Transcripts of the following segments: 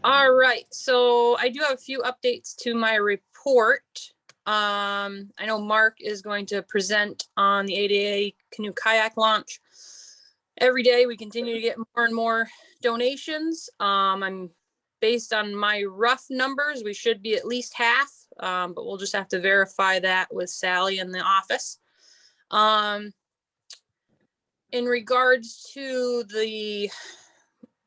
All right, so I do have a few updates to my report. I know Mark is going to present on the ADA canoe kayak launch. Every day we continue to get more and more donations. I'm based on my rough numbers, we should be at least half, but we'll just have to verify that with Sally in the office. In regards to the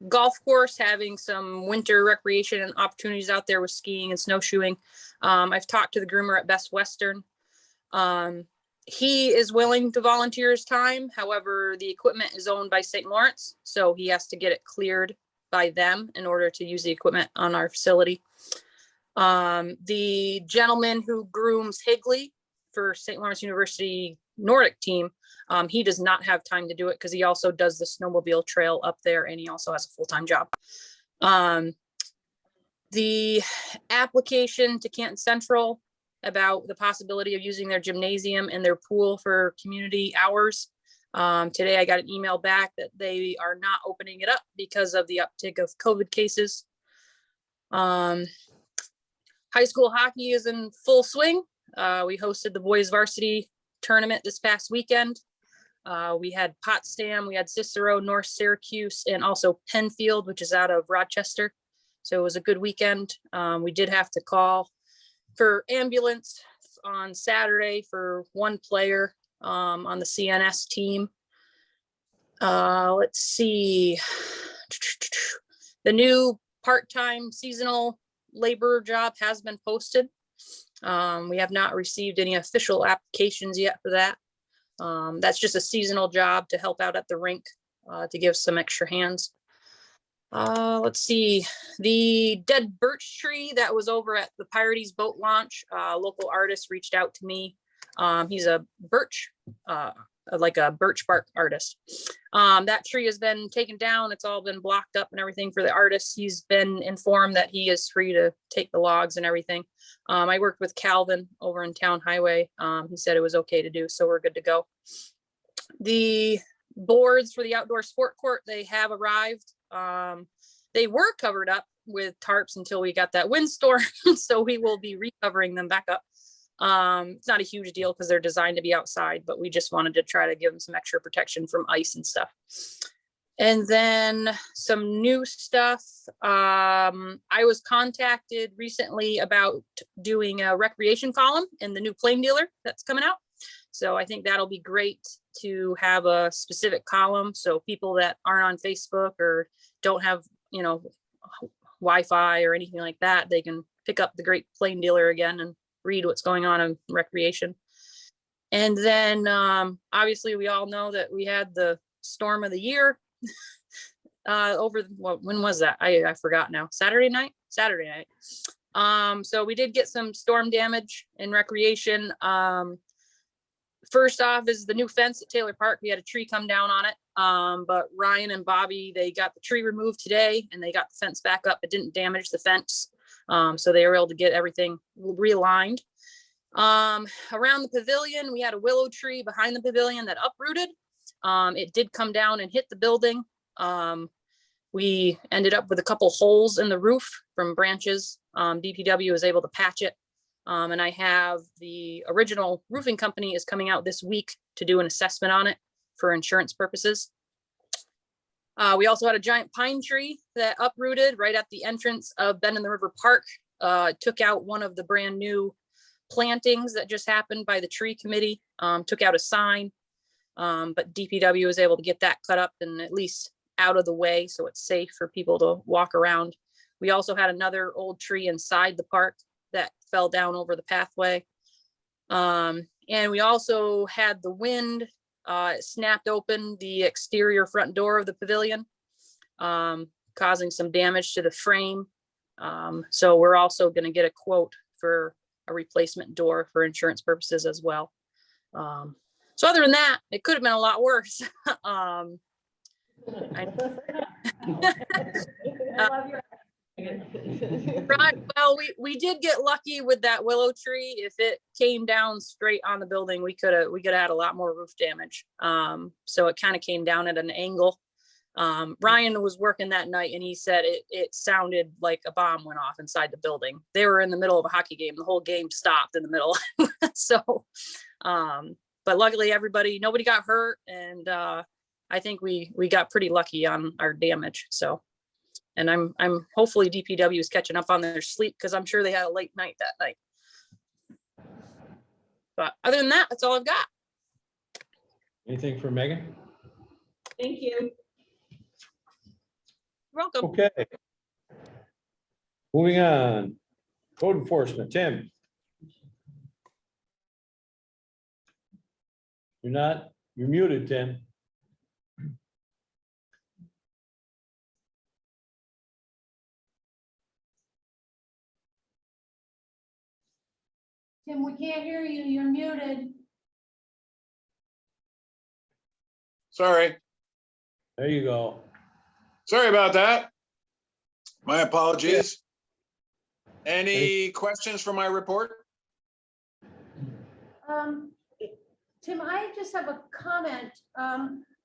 golf course having some winter recreation and opportunities out there with skiing and snowshoeing, I've talked to the groomer at Best Western. He is willing to volunteer his time. However, the equipment is owned by St. Lawrence, so he has to get it cleared by them in order to use the equipment on our facility. The gentleman who grooms Higley for St. Lawrence University Nordic team, he does not have time to do it because he also does the snowmobile trail up there and he also has a full-time job. The application to Canton Central about the possibility of using their gymnasium and their pool for community hours. Today I got an email back that they are not opening it up because of the uptick of COVID cases. High school hockey is in full swing. We hosted the boys varsity tournament this past weekend. We had Potsdam, we had Cicero, North Syracuse, and also Penfield, which is out of Rochester. So it was a good weekend. We did have to call for ambulance on Saturday for one player on the CNS team. Let's see. The new part-time seasonal labor job has been posted. We have not received any official applications yet for that. That's just a seasonal job to help out at the rink, to give some extra hands. Let's see, the dead birch tree that was over at the Pirates boat launch, local artist reached out to me. He's a birch, like a birch bark artist. That tree has been taken down. It's all been blocked up and everything for the artist. He's been informed that he is free to take the logs and everything. I worked with Calvin over in Town Highway. He said it was okay to do, so we're good to go. The boards for the outdoor sport court, they have arrived. They were covered up with tarps until we got that windstorm, so we will be recovering them back up. It's not a huge deal because they're designed to be outside, but we just wanted to try to give them some extra protection from ice and stuff. And then some new stuff. I was contacted recently about doing a recreation column in the new Plain Dealer that's coming out. So I think that'll be great to have a specific column. So people that aren't on Facebook or don't have, you know, Wi-Fi or anything like that, they can pick up the Great Plain Dealer again and read what's going on in recreation. And then obviously we all know that we had the storm of the year when was that? I forgot now. Saturday night. So we did get some storm damage in recreation. First off is the new fence at Taylor Park. We had a tree come down on it, but Ryan and Bobby, they got the tree removed today and they got the fence back up. It didn't damage the fence. So they were able to get everything realigned. Around the pavilion, we had a willow tree behind the pavilion that uprooted. It did come down and hit the building. We ended up with a couple holes in the roof from branches. DPW was able to patch it. And I have the original roofing company is coming out this week to do an assessment on it for insurance purposes. We also had a giant pine tree that uprooted right at the entrance of Bend in the River Park. Took out one of the brand new plantings that just happened by the tree committee, took out a sign, but DPW was able to get that cut up and at least out of the way so it's safe for people to walk around. We also had another old tree inside the park that fell down over the pathway. And we also had the wind, snapped open the exterior front door of the pavilion, causing some damage to the frame. So we're also going to get a quote for a replacement door for insurance purposes as well. So other than that, it could have been a lot worse. Right. Well, we did get lucky with that willow tree. If it came down straight on the building, we could have had a lot more roof damage. So it kind of came down at an angle. Ryan was working that night and he said it sounded like a bomb went off inside the building. They were in the middle of a hockey game. The whole game stopped in the middle. So, but luckily nobody got hurt. And, I think we got pretty lucky on our damage. So, and I'm hopefully DPW is catching up on their sleep because I'm sure they had a late night that night. But other than that, that's all I've got. Anything for Megan? Thank you. You're welcome. Okay. Moving on. Code enforcement, Tim. You're muted, Tim. Tim, we can't hear you. You're muted. Sorry. There you go. Sorry about that. My apologies. Any questions for my report? Tim, I just have a comment.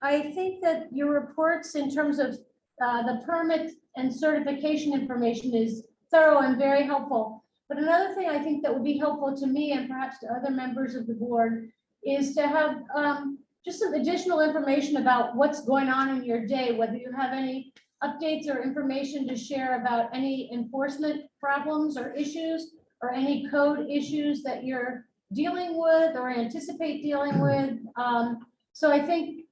I think that your reports in terms of the permit and certification information is thorough and very helpful. But another thing I think that would be helpful to me and perhaps to other members of the board is to have just some additional information about what's going on in your day, whether you have any updates or information to share about any enforcement problems or issues or any code issues that you're dealing with or anticipate dealing with. So I think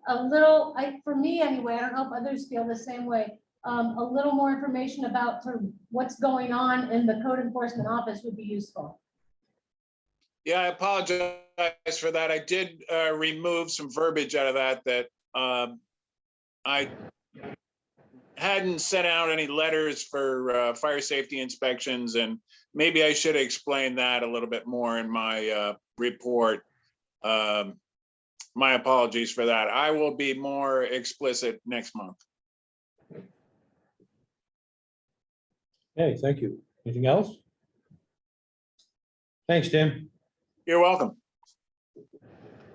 a little, for me anyway, I don't know if others feel the same way, a little more information about sort of what's going on in the code enforcement office would be useful. Yeah, I apologize for that. I did remove some verbiage out of that I hadn't sent out any letters for fire safety inspections, and maybe I should explain that a little bit more in my report. My apologies for that. I will be more explicit next month. Okay, thank you. Anything else? Thanks, Tim. You're welcome.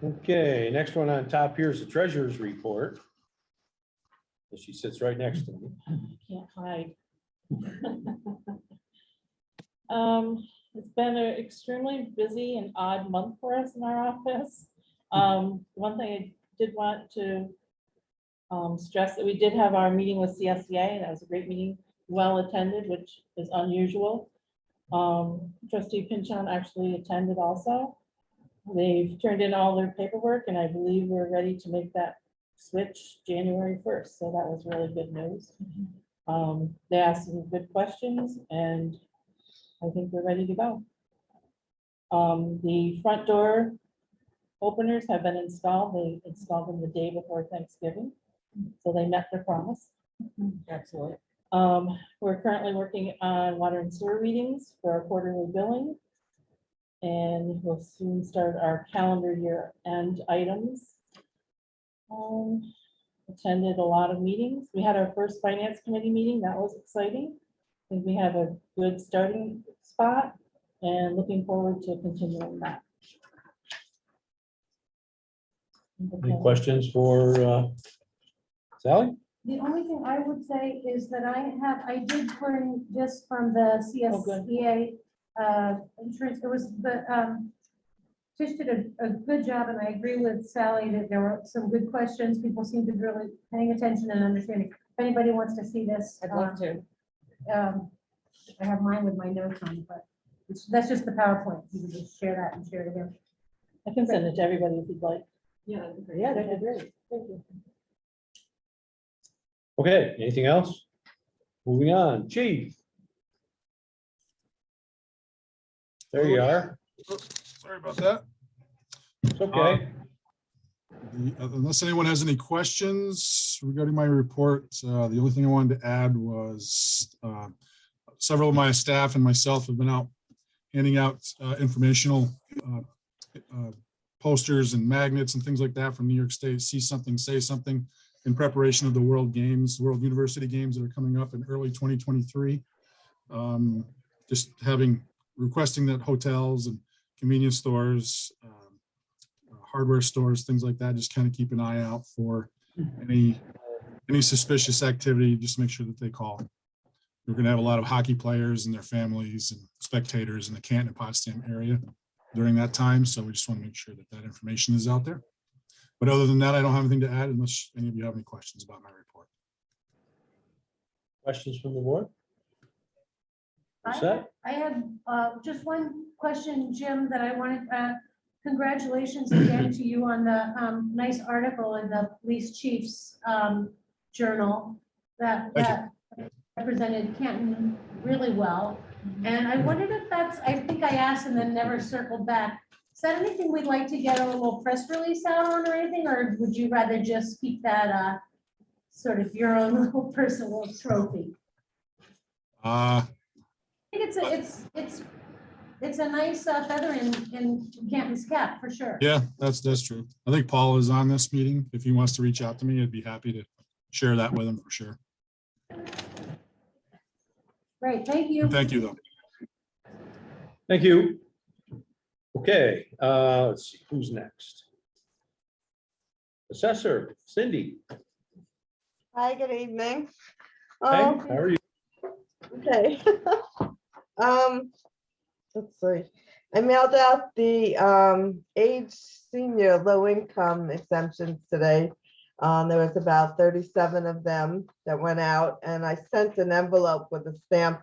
Okay, next one on top here is the treasurer's report. She sits right next to me. Can't hide. It's been an extremely busy and odd month for us in our office. One thing I did want to stress that we did have our meeting with CSEA, and that was a great meeting, well attended, which is unusual. Trustee Pinchon actually attended also. They've turned in all their paperwork, and I believe we're ready to make that switch January 1st. So that was really good news. They asked some good questions, and I think we're ready to go. The front door openers have been installed. They installed them the day before Thanksgiving, so they met their promise. Absolutely. We're currently working on water and sewer readings for our quarterly billing, and we'll soon start our calendar year end items. Attended a lot of meetings. We had our first finance committee meeting. That was exciting. I think we have a good starting spot and looking forward to continuing that. Any questions for Sally? The only thing I would say is that I did learn just from the CSEA insurance. It was Tish did a good job, and I agree with Sally that there were some good questions. People seem to be really paying attention and understanding. If anybody wants to see this, I'd love to. I have mine with my notes on, but that's just the PowerPoint. You can just share that and share it again. I can send it to everybody if you'd like. Yeah, that'd be great. Yeah, that'd be great. Thank you. Okay, anything else? Moving on, Chief. There you are. Sorry about that. It's okay. Unless anyone has any questions regarding my report, the only thing I wanted to add was several of my staff and myself have been out handing out informational posters and magnets and things like that from New York State. See something, say something, in preparation of the World Games, World University Games that are coming up in early 2023. Just requesting that hotels and convenience stores, hardware stores, things like that, just kind of keep an eye out for any suspicious activity, just make sure that they call. We're going to have a lot of hockey players and their families and spectators in the Canton and Potsdam area during that time. So we just want to make sure that that information is out there. But other than that, I don't have anything to add unless any of you have any questions about my report. Questions from the board? All I set? I have just one question, Jim, that I wanted, congratulations again to you on the nice article in the Police Chief's Journal that Thank you. that represented Canton really well. And I wondered if I think I asked and then never circled back. Is that anything we'd like to get a little press release out on or anything, or would you rather just keep that sort of your own little personal trophy? Uh, I think it's a nice feather in Canton's cap, for sure. Yeah, that's true. I think Paul is on this meeting. If he wants to reach out to me, I'd be happy to share that with him for sure. Great, thank you. Thank you, though. Thank you. Okay, let's see, who's next? Assessor Cindy. Hi, good evening. Hey, how are you? Okay. Let's see. I mailed out the age senior low income exemptions today. There was about 37 of them that went out, and I sent an envelope with a stamp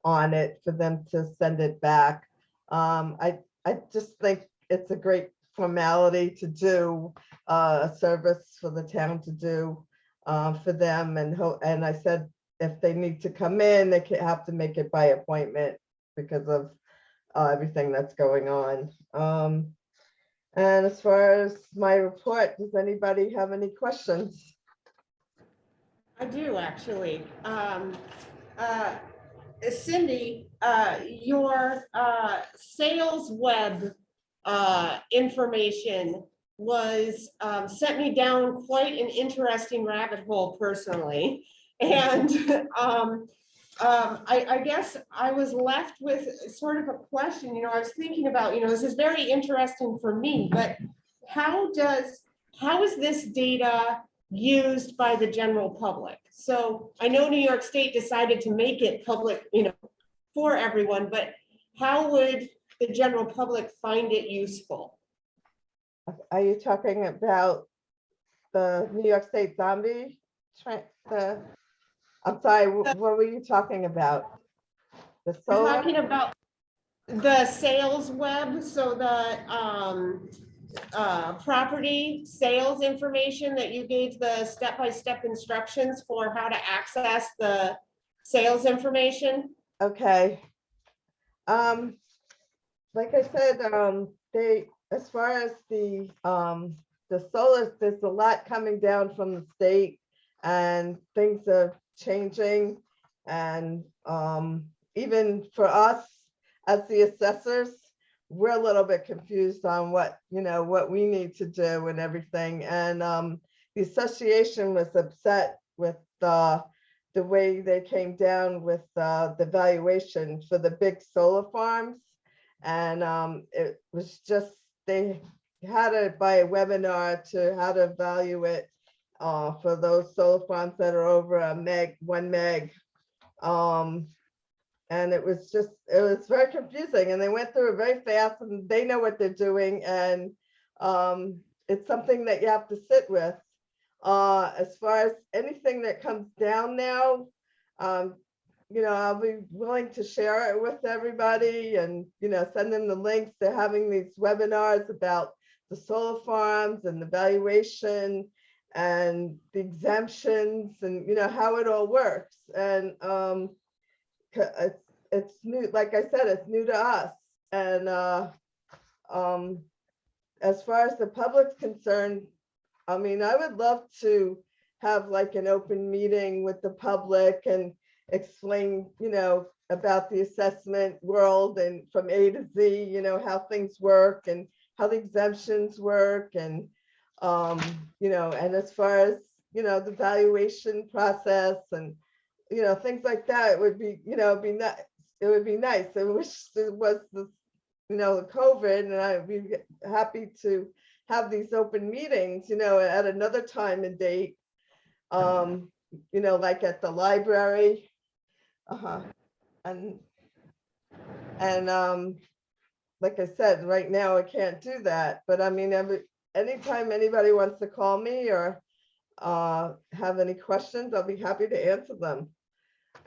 on it for them to send it back. I just think it's a great formality to do, a service for the town to do for them, and I said if they need to come in, they have to make it by appointment because of everything that's going on. And as far as my report, does anybody have any questions? I do, actually. Cindy, your sales web information was sent me down quite an interesting rabbit hole personally. And I guess I was left with sort of a question. I was thinking about, this is very interesting for me, but how is this data used by the general public? So I know New York State decided to make it public, for everyone, but how would the general public find it useful? Are you talking about the New York State zombie? I'm sorry, what were you talking about? The I'm solar? talking about the sales web, so the property sales information that you gave the step-by-step instructions for how to access the sales information. Okay. Like I said, as far as the solar, there's a lot coming down from the state and things are changing. And even for us as the assessors, we're a little bit confused on what we need to do and everything. And the association was upset with the way they came down with the valuation for the big solar farms. And it was just, they had it by a webinar to how to value it for those solar farms that are over 1 meg. And it was very confusing, and they went through it very fast, and they know what they're doing. And it's something that you have to sit with. As far as anything that comes down now, I'll be willing to share it with everybody and, send them the links. They're having these webinars about the solar farms and the valuation and the exemptions and, how it all works. And it's new, like I said, it's new to us. And as far as the public's concerned, I would love to have like an open meeting with the public and explain, about the assessment world and from A to Z, how things work and how the exemptions work. And, and as far as, the valuation process and things like that would be, be nice. It would be nice. I wish there was the, the COVID, and I'd be happy to have these open meetings, at another time and date. Like at the library. And like I said, right now I can't do that, but I mean, anytime anybody wants to call me or have any questions, I'll be happy to answer them.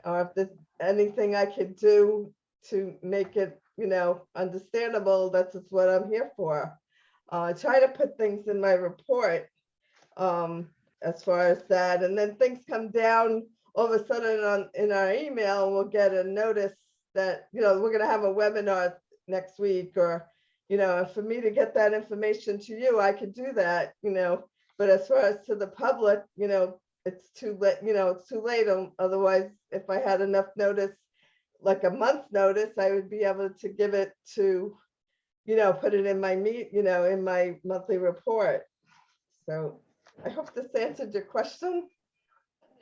Or if there's anything I could do to make it, understandable, that's just what I'm here for. I try to put things in my report as far as that, and then things come down all of a sudden in our email, we'll get a notice that, we're gonna have a webinar next week, or, for me to get that information to you, I could do that, but as far as to the public, it's too late, it's too late. Otherwise, if I had enough notice, like a month's notice, I would be able to give it to, put it in my in my monthly report. So I hope this answered your question.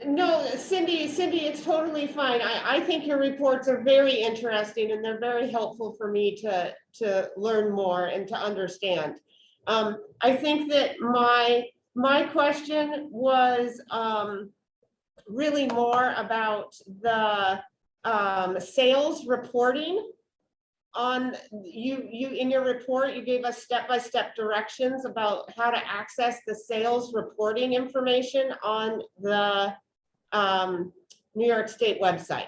No, Cindy, it's totally fine. I think your reports are very interesting and they're very helpful for me to learn more and to understand. I think that my question was really more about the sales reporting. On you in your report, you gave us step-by-step directions about how to access the sales reporting information on the New York State website.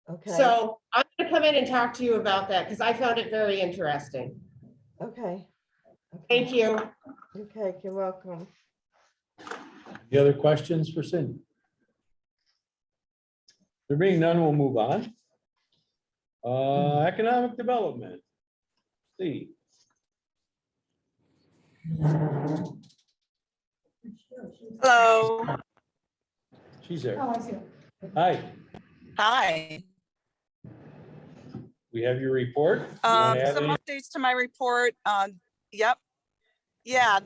Okay. So I'm going to come in and talk to you about that because I found it very interesting. Okay. Thank you. Okay, you're welcome. Any other questions for Cindy? There being none, we'll move on. Economic development. Steve. Hello. She's there. Oh, I see. Hi, Hi. we have your report. You wanna add Some any- updates to my report. Yep. Yeah,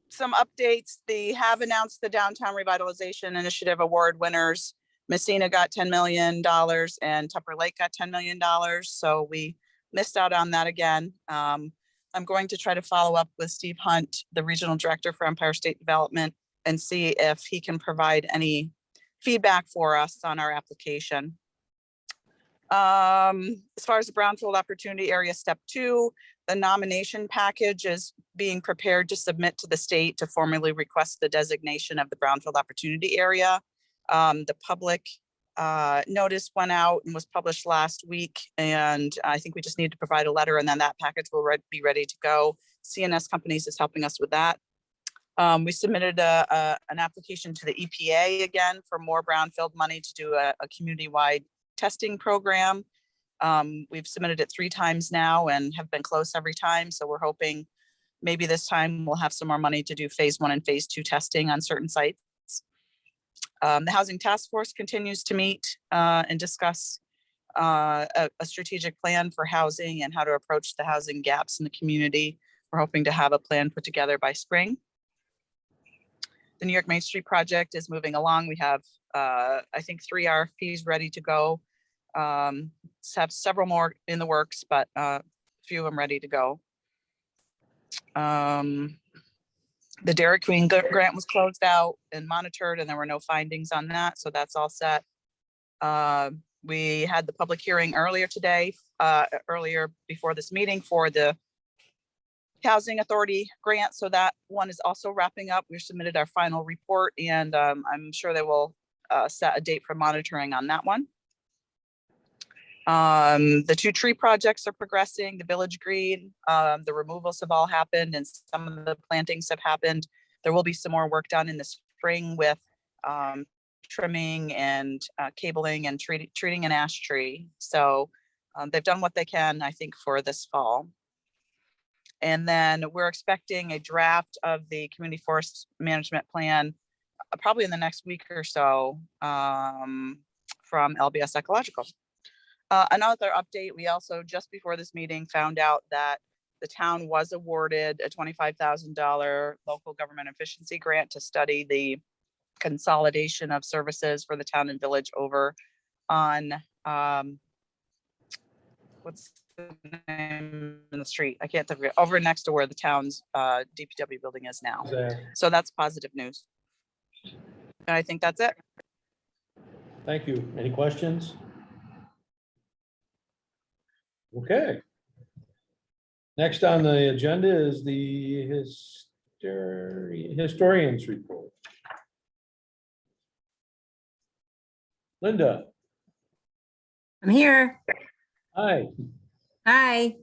some updates. They have announced the Downtown Revitalization Initiative Award winners. Messina got $10 million and Tupper Lake got $10 million. So we missed out on that again. I'm going to try to follow up with Steve Hunt, the Regional Director for Empire State Development, and see if he can provide any feedback for us on our application. As far as the Brownfield Opportunity Area Step 2, the nomination package is being prepared to submit to the state to formally request the designation of the Brownfield Opportunity Area. The public notice went out and was published last week, and I think we just need to provide a letter and then that package will be ready to go. CNS Companies is helping us with that. We submitted an application to the EPA again for more brownfield money to do a community-wide testing program. We've submitted it 3 times now and have been close every time. So we're hoping maybe this time we'll have some more money to do phase 1 and phase 2 testing on certain sites. The Housing Task Force continues to meet and discuss a strategic plan for housing and how to approach the housing gaps in the community. We're hoping to have a plan put together by spring. The New York Main Street project is moving along. We have, I think, 3 RFPs ready to go. Have several more in the works, but a few of them ready to go. The Dairy Queen grant was closed out and monitored, and there were no findings on that, so that's all set. We had the public hearing earlier today, earlier before this meeting for the Housing Authority grant, so that one is also wrapping up. We submitted our final report, and I'm sure they will set a date for monitoring on that one. The 2 tree projects are progressing, the Village Green, the removals have all happened and some of the plantings have happened. There will be some more work done in the spring with trimming and cabling and treating an ash tree. So they've done what they can, I think, for this fall. And then we're expecting a draft of the community forest management plan probably in the next week or so from LBS Ecological. Another update, we also just before this meeting found out that the town was awarded a $25,000 local government efficiency grant to study the consolidation of services for the town and village over on, what's the name in the street? I can't think of it, over next to where the town's DPW building is now. So that's positive news. And I think that's it. Thank you. Any questions? Okay. Next on the agenda is the historians report. Linda, I'm here. hi. Hi.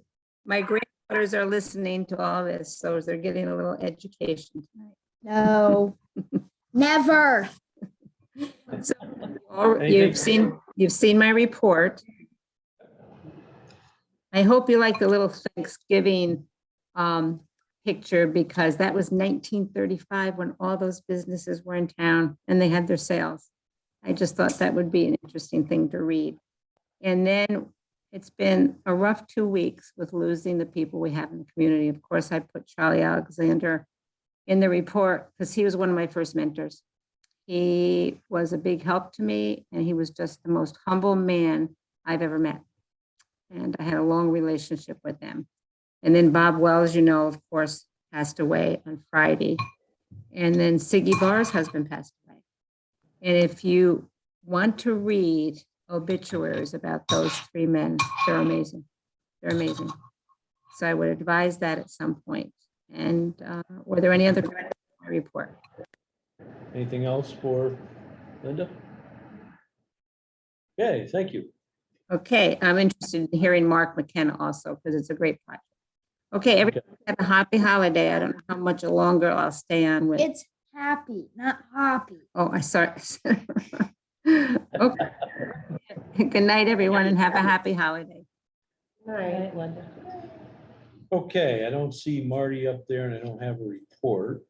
My granddaughters are listening to all this, so they're getting a little education tonight. No, never. So, you've seen my report. I hope you like the little Thanksgiving picture, because that was 1935 when all those businesses were in town and they had their sales. I just thought that would be an interesting thing to read. And then it's been a rough 2 weeks with losing the people we have in the community. Of course, I put Charlie Alexander in the report because he was one of my first mentors. He was a big help to me, and he was just the most humble man I've ever met. And I had a long relationship with him. And then Bob Wells, you know, of course, passed away on Friday. And then Siggy Barr's husband passed away. And if you want to read obituaries about those three men, they're amazing. They're amazing. So I would advise that at some point. And were there any other questions in my report? Anything else for Linda? Okay, thank you. Okay, I'm interested in hearing Mark McKenna also, because it's a great project. Okay, everybody have a happy holiday. I don't know how much longer I'll stay on with. It's happy, not hoppy. Oh, I sorry. Okay. Good night, everyone, and have a happy holiday. Right. Linda. Okay, I don't see Marty up there and I don't have a report.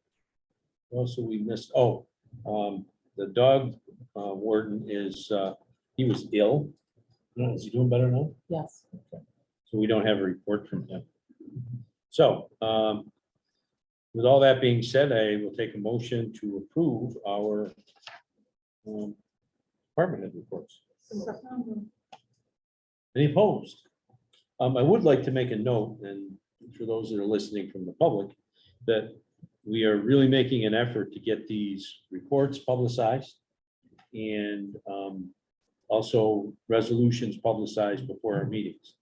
Also, we missed, the dog warden is, he was ill. Is he doing better now? Yes. So we don't have a report from him. So, with all that being said, I will take a motion to approve our department head reports. Any opposed? I would like to make a note, and for those that are listening from the public, that we are really making an effort to get these reports publicized and also resolutions publicized before our meetings.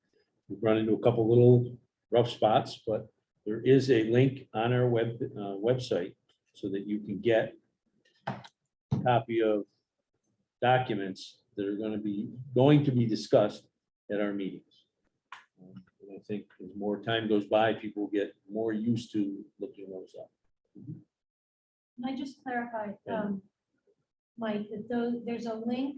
We've run into a couple little rough spots, but there is a link on our website so that you can get a copy of documents that are going to be discussed at our meetings. And I think as more time goes by, people will get more used to looking those up. Can I just clarify, Mike, that there's a link,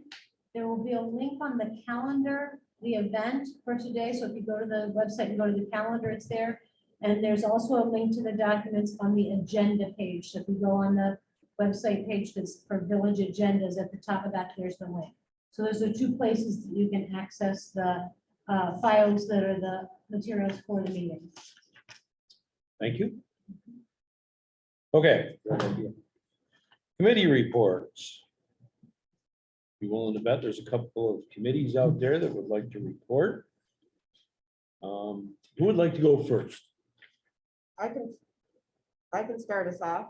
there will be a link on the calendar, the event for today. So if you go to the website and go to the calendar, it's there. And there's also a link to the documents on the agenda page. So if you go on the website page that's for village agendas, at the top of that, there's the link. So those are two places that you can access the files that are the materials for the meeting. Thank you. Okay. Committee reports. Be willing to bet there's a couple of committees out there that would like to report. Who would like to go first? I can start us off.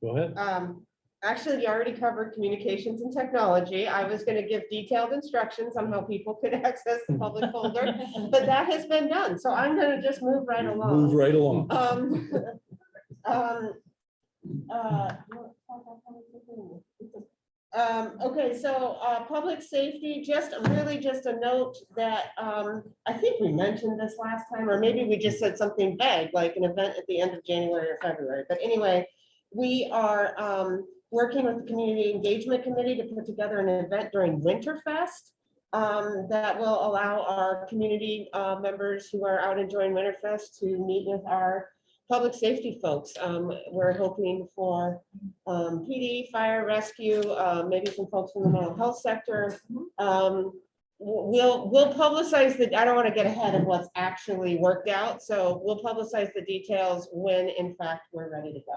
Go ahead. Actually, we already covered communications and technology. I was going to give detailed instructions on how people could access the public folder, but that has been done. So I'm going to just move right along. Move right along. Okay, so public safety, just a note that I think we mentioned this last time, or maybe we just said something vague, like an event at the end of January or February. But anyway, we are working with the Community Engagement Committee to put together an event during Winterfest that will allow our community members who are out enjoying Winterfest to meet with our public safety folks. We're hoping for PD, fire, rescue, maybe some folks from the mental health sector. We'll publicize the, I don't want to get ahead of what's actually worked out. So we'll publicize the details when in fact we're ready to go.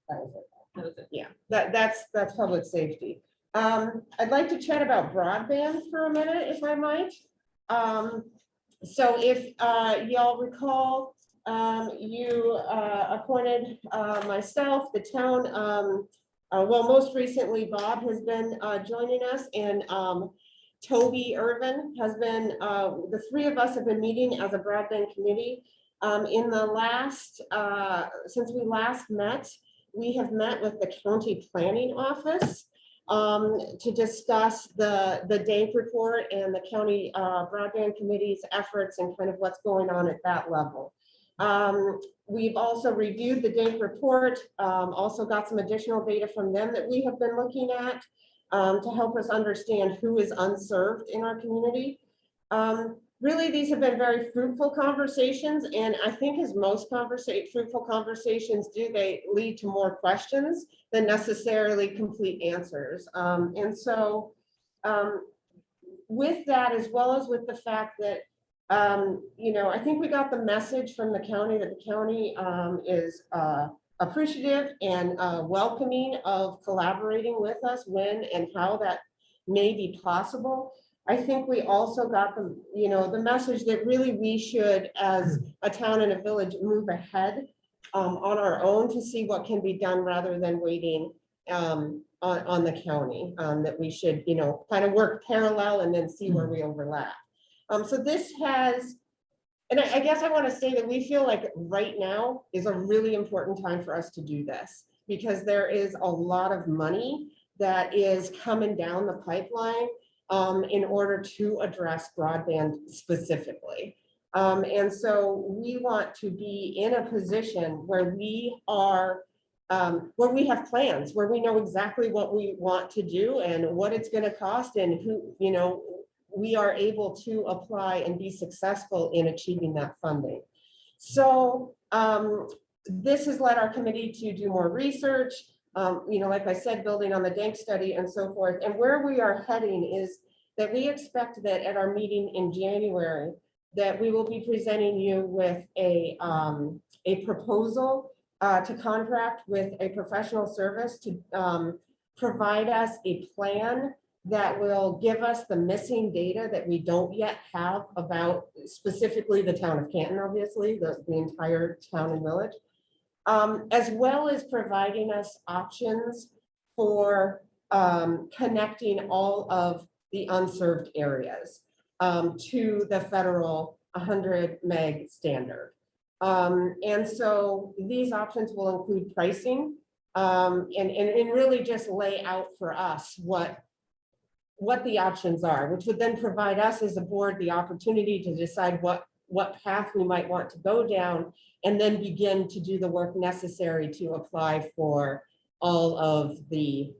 That was it. That was it. Yeah, that's public safety. I'd like to chat about broadband for a minute, if I might. So if y'all recall, you appointed myself, the town, well, most recently Bob has been joining us, and Toby Irvin has been, the three of us have been meeting as a broadband committee. In the last, since we last met, we have met with the county planning office to discuss the DANK report and the county broadband committee's efforts and kind of what's going on at that level. We've also reviewed the DANK report, also got some additional data from them that we have been looking at to help us understand who is unserved in our community. Really, these have been very fruitful conversations, and I think as most fruitful conversations do, they lead to more questions than necessarily complete answers. And so with that, as well as with the fact that, you know, I think we got the message from the county that the county is appreciative and welcoming of collaborating with us when and how that may be possible. I think we also got the, you know, the message that really we should, as a town and a village, move ahead on our own to see what can be done rather than waiting on the county, that we should, you know, kind of work parallel and then see where we overlap. So this has, and I guess I want to say that we feel like right now is a really important time for us to do this, because there is a lot of money that is coming down the pipeline in order to address broadband specifically. And so we want to be in a position where we are, where we have plans, where we know exactly what we want to do and what it's going to cost, and who, you know, we are able to apply and be successful in achieving that funding. So this has led our committee to do more research, you know, like I said, building on the DANK study and so forth. And where we are heading is that we expect that at our meeting in January, that we will be presenting you with a proposal to contract with a professional service to provide us a plan that will give us the missing data that we don't yet have about specifically the town of Canton, obviously, the entire town and village, as well as providing us options for connecting all of the unserved areas to the federal 100 meg standard. And so these options will include pricing and really just lay out for us what the options are, which would then provide us as a board the opportunity to decide what path we might want to go down, and then begin to do the work necessary to apply for all of the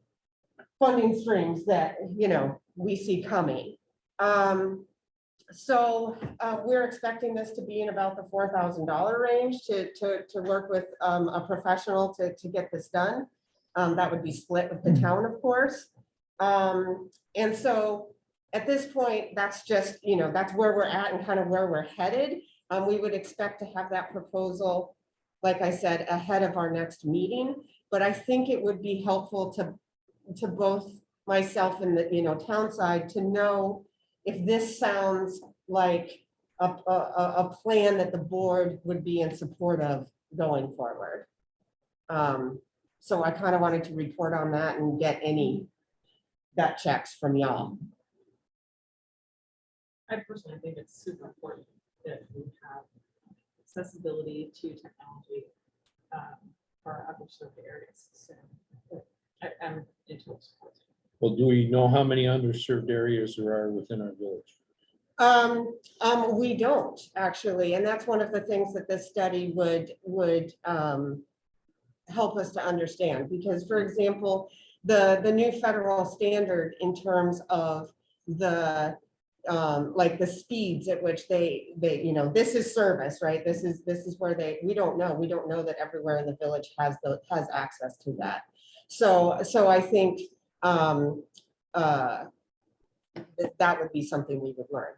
funding streams that, you know, we see coming. So we're expecting this to be in about the $4,000 range to work with a professional to get this done. That would be split with the town, of course. And so at this point, that's just, you know, that's where we're at and kind of where we're headed. We would expect to have that proposal, like I said, ahead of our next meeting. But I think it would be helpful to both myself and the, you know, town side to know if this sounds like a plan that the board would be in support of going forward. So I kind of wanted to report on that and get any gut checks from y'all. I personally think it's super important that we have accessibility to technology for our underserved areas. So I'm into it. Well, do we know how many underserved areas there are within our village? We don't actually, and that's one of the things that this study would help us to understand, because, for example, the new federal standard in terms of the like the speeds at which they you know, this is service, right? This is where we don't know that everywhere in the village has access to that. So I think that would be something we would learn.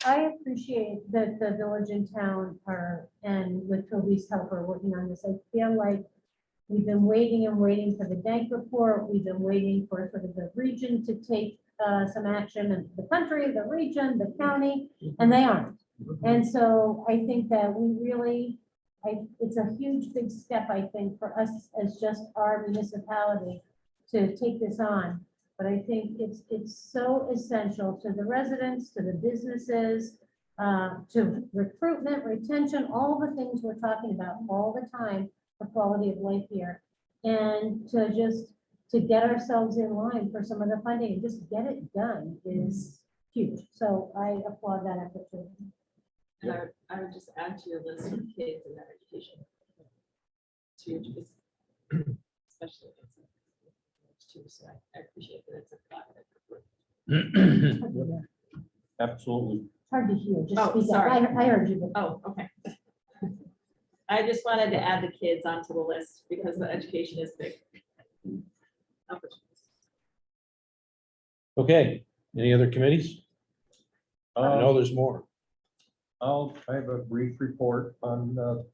I appreciate that the village and town are, and with Toby's help, are working on this. I feel like we've been waiting and waiting for the Dank report. We've been waiting for sort of the region to take some action, and the country, the region, the county, and they aren't. And so I think that we really, it's a huge, big step, I think, for us as just our municipality to take this on. But I think it's so essential to the residents, to the businesses, to recruitment, retention, all the things we're talking about all the time for quality of life here. And to get ourselves in line for some of the funding and just get it done is huge. So I applaud that effort too. And I would just add to your list of kids and their education. It's huge, especially too, so I appreciate that it's a collaborative effort. Absolutely. Hard to hear, just Oh, speak up. sorry. I heard you. But Oh, okay. I just wanted to add the kids onto the list because the education is big. Opportunities. Okay, any other committees? I know there's more. I have a brief report on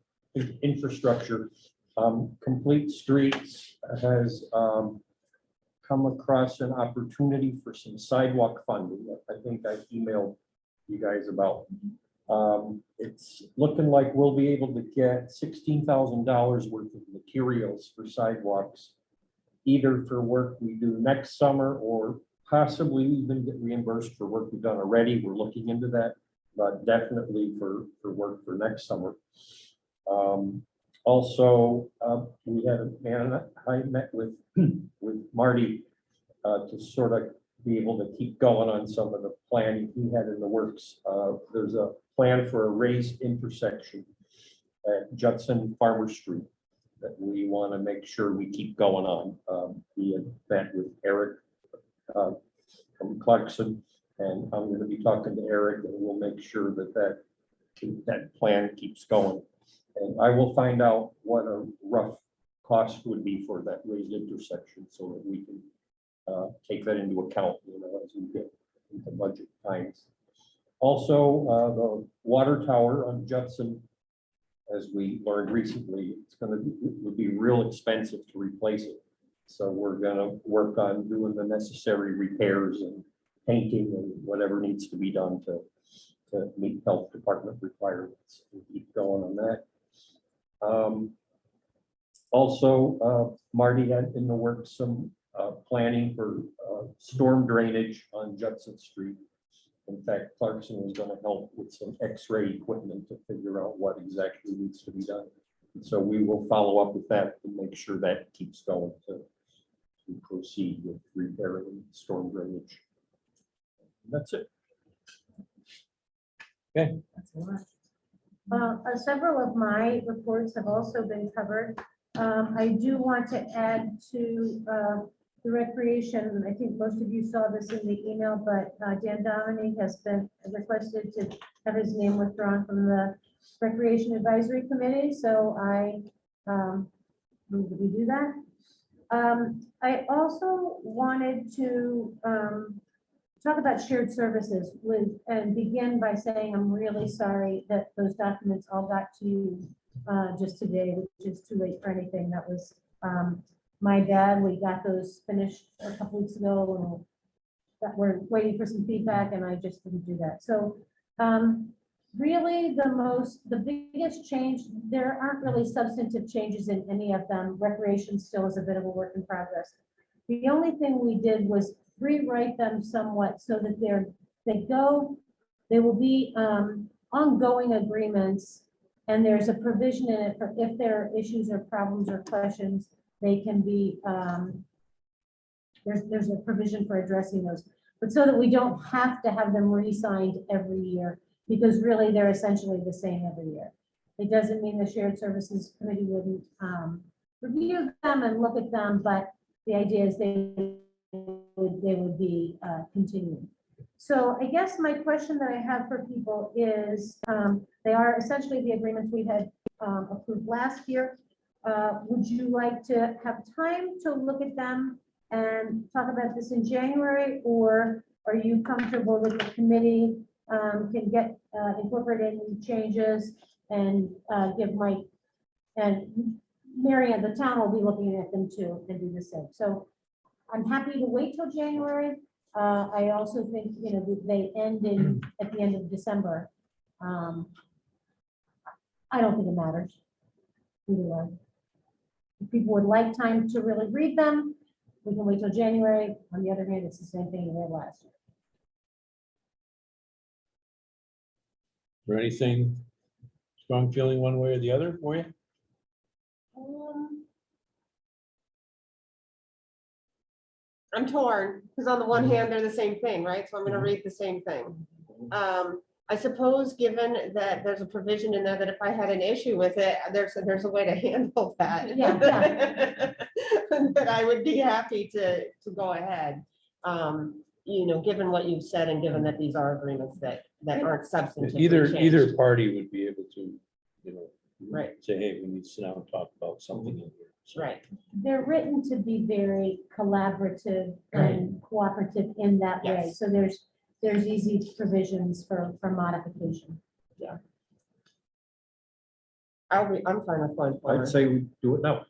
infrastructure. Complete Streets has come across an opportunity for some sidewalk funding that I think I emailed you guys about. It's looking like we'll be able to get $16,000 worth of materials for sidewalks, either for work we do next summer or possibly even get reimbursed for work we've done already. We're looking into that, but definitely for work for next summer. Also, we had I met with Marty to sort of be able to keep going on some of the planning he had in the works. There's a plan for a raised intersection at Judson Farmer Street that we want to make sure we keep going on. We had met with Eric from Clarkson, and I'm going to be talking to Eric, and we'll make sure that plan keeps going. And I will find out what a rough cost would be for that raised intersection so that we can take that into account, as we get into budget times. Also, the water tower on Judson, as we learned recently, would be real expensive to replace it. So we're gonna work on doing the necessary repairs and painting and whatever needs to be done to meet health department requirements. We'll keep going on that. Also, Marty had in the works some planning for storm drainage on Judson Street. In fact, Clarkson was going to help with some X-ray equipment to figure out what exactly needs to be done. And so we will follow up with that to make sure that keeps going to proceed with repairing storm drainage. And that's it. Okay. That's a lot. Several of my reports have also been covered. I do want to add to the recreation, and I think most of you saw this in the email, but Dan Dominic has been requested to have his name withdrawn from the Recreation Advisory Committee, so I move that we do that. I also wanted to talk about shared services and begin by saying I'm really sorry that those documents all got to you just today, which is too late for anything. That was my bad. We got those finished a couple weeks ago and that we're waiting for some feedback, and I just didn't do that. So really the biggest change, there aren't really substantive changes in any of them. Recreation still is a bit of a work in progress. The only thing we did was rewrite them somewhat so that they will be ongoing agreements, and there's a provision in it for if there are issues or problems or questions, they can be, there's a provision for addressing those, but so that we don't have to have them re-signed every year, because really they're essentially the same every year. It doesn't mean the Shared Services Committee wouldn't review them and look at them, but the idea is they would be continuing. So I guess my question that I have for people is, they are essentially the agreements we had approved last year. Would you like to have time to look at them and talk about this in January, or are you comfortable with the committee can get, incorporate any changes and give Mike and Mary and the town will be looking at them too and do the same. So I'm happy to wait till January. I also think, you know, they end at the end of December. I don't think it matters. Either way. If people would like time to really read them, we can wait till January. On the other hand, it's the same thing we had last year. Or anything strong feeling one way or the other for you? I'm torn, because on the one hand, they're the same thing, right? So I'm gonna read the same thing. I suppose, given that there's a provision in there that if I had an issue with it, there's a way to handle that. Yeah, That I would be happy to go ahead. You know, given what you've said and given that these are agreements that aren't substantively Either changed. party would be able to, you know, Right. say, hey, we need to sit down and talk about something in here. So, Right, They're written to be very collaborative and cooperative in that way. Yes. So there's easy provisions for modification. I'm fine with going I'd forward. say we do it now.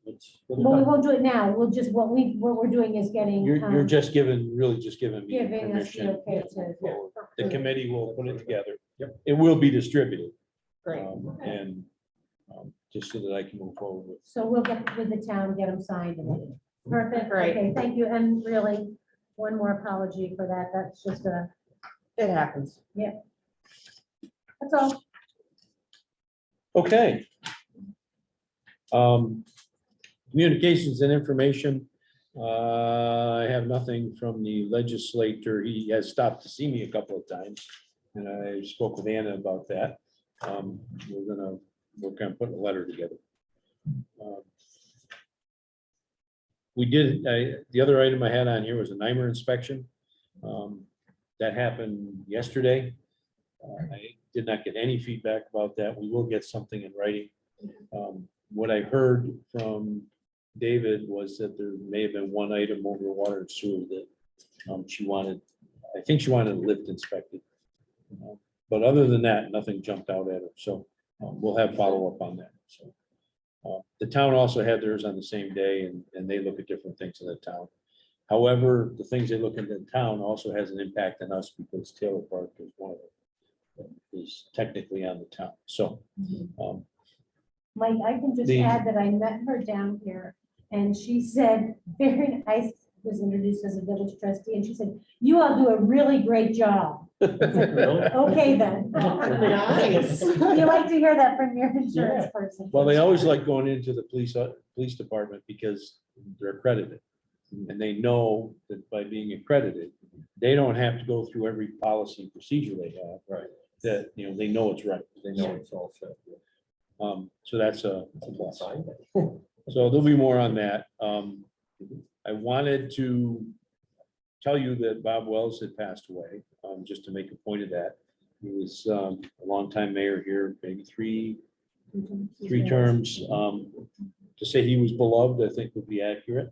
let's get it Well, we done. won't do it now. We'll just, what we're doing is getting. You're just really just giving me Giving us the permission. okay to. The committee will put it together. It will be distributed. Great. And just so that I can move forward with. So we'll get with the town, get them signed. And perfect. Great. Okay, thank you. And really, one more apology for that. That's just It happens. that's all. Okay. Communications and information. I have nothing from the legislator. He has stopped to see me a couple of times. And I spoke with Anna about that. We're gonna work on putting a letter together. We did, the other item I had on here was a NYMER inspection. That happened yesterday. I did not get any feedback about that. We will get something in writing. What I heard from David was that there may have been one item over water and sewer that she wanted, I think she wanted a lift inspected. But other than that, nothing jumped out at her. So we'll have follow-up on that. So the town also had theirs on the same day and they look at different things in the town. However, the things they look at in the town also has an impact on us because Taylor Park is one of them. Is technically on the town. So Mike, I can just The- add that I met her down here and she said, very nice, was introduced as a village trustee, and she said, you all do a really great job. Okay, then. Nice. You like to hear that from your insurance person. well, they always like going into the police department because they're accredited. And they know that by being accredited, they don't have to go through every policy and procedure they have. Right. That, you know, they know it's right. They know it's all set. So that's a plus. So there'll be more on that. I wanted to tell you that Bob Wells had passed away, just to make a point of that. He was a longtime mayor here, maybe three terms. To say he was beloved, I think would be accurate.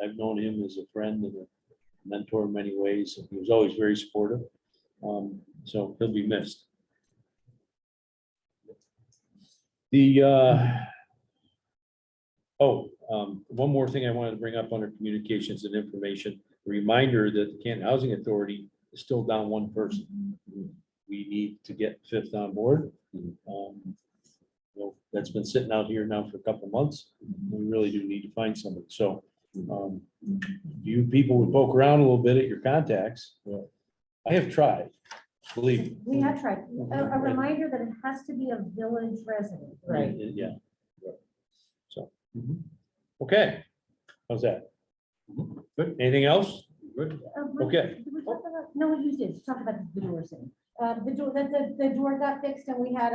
I've known him as a friend and a mentor in many ways, and he was always very supportive. So he'll be missed. One more thing I wanted to bring up under communications and information, a reminder that the Canton Housing Authority is still down one person. We need to get fifth on board. That's been sitting out here now for a couple of months. We really do need to find somebody. So you people would poke around a little bit at your contacts. I have tried, believe me. We have tried. A reminder that it has to be a village resident. Right. Yeah. So, okay, how's that? Good. Anything else? Good. Okay. Did we talk about, no, you did talk about the door thing. The door, the door got fixed and we had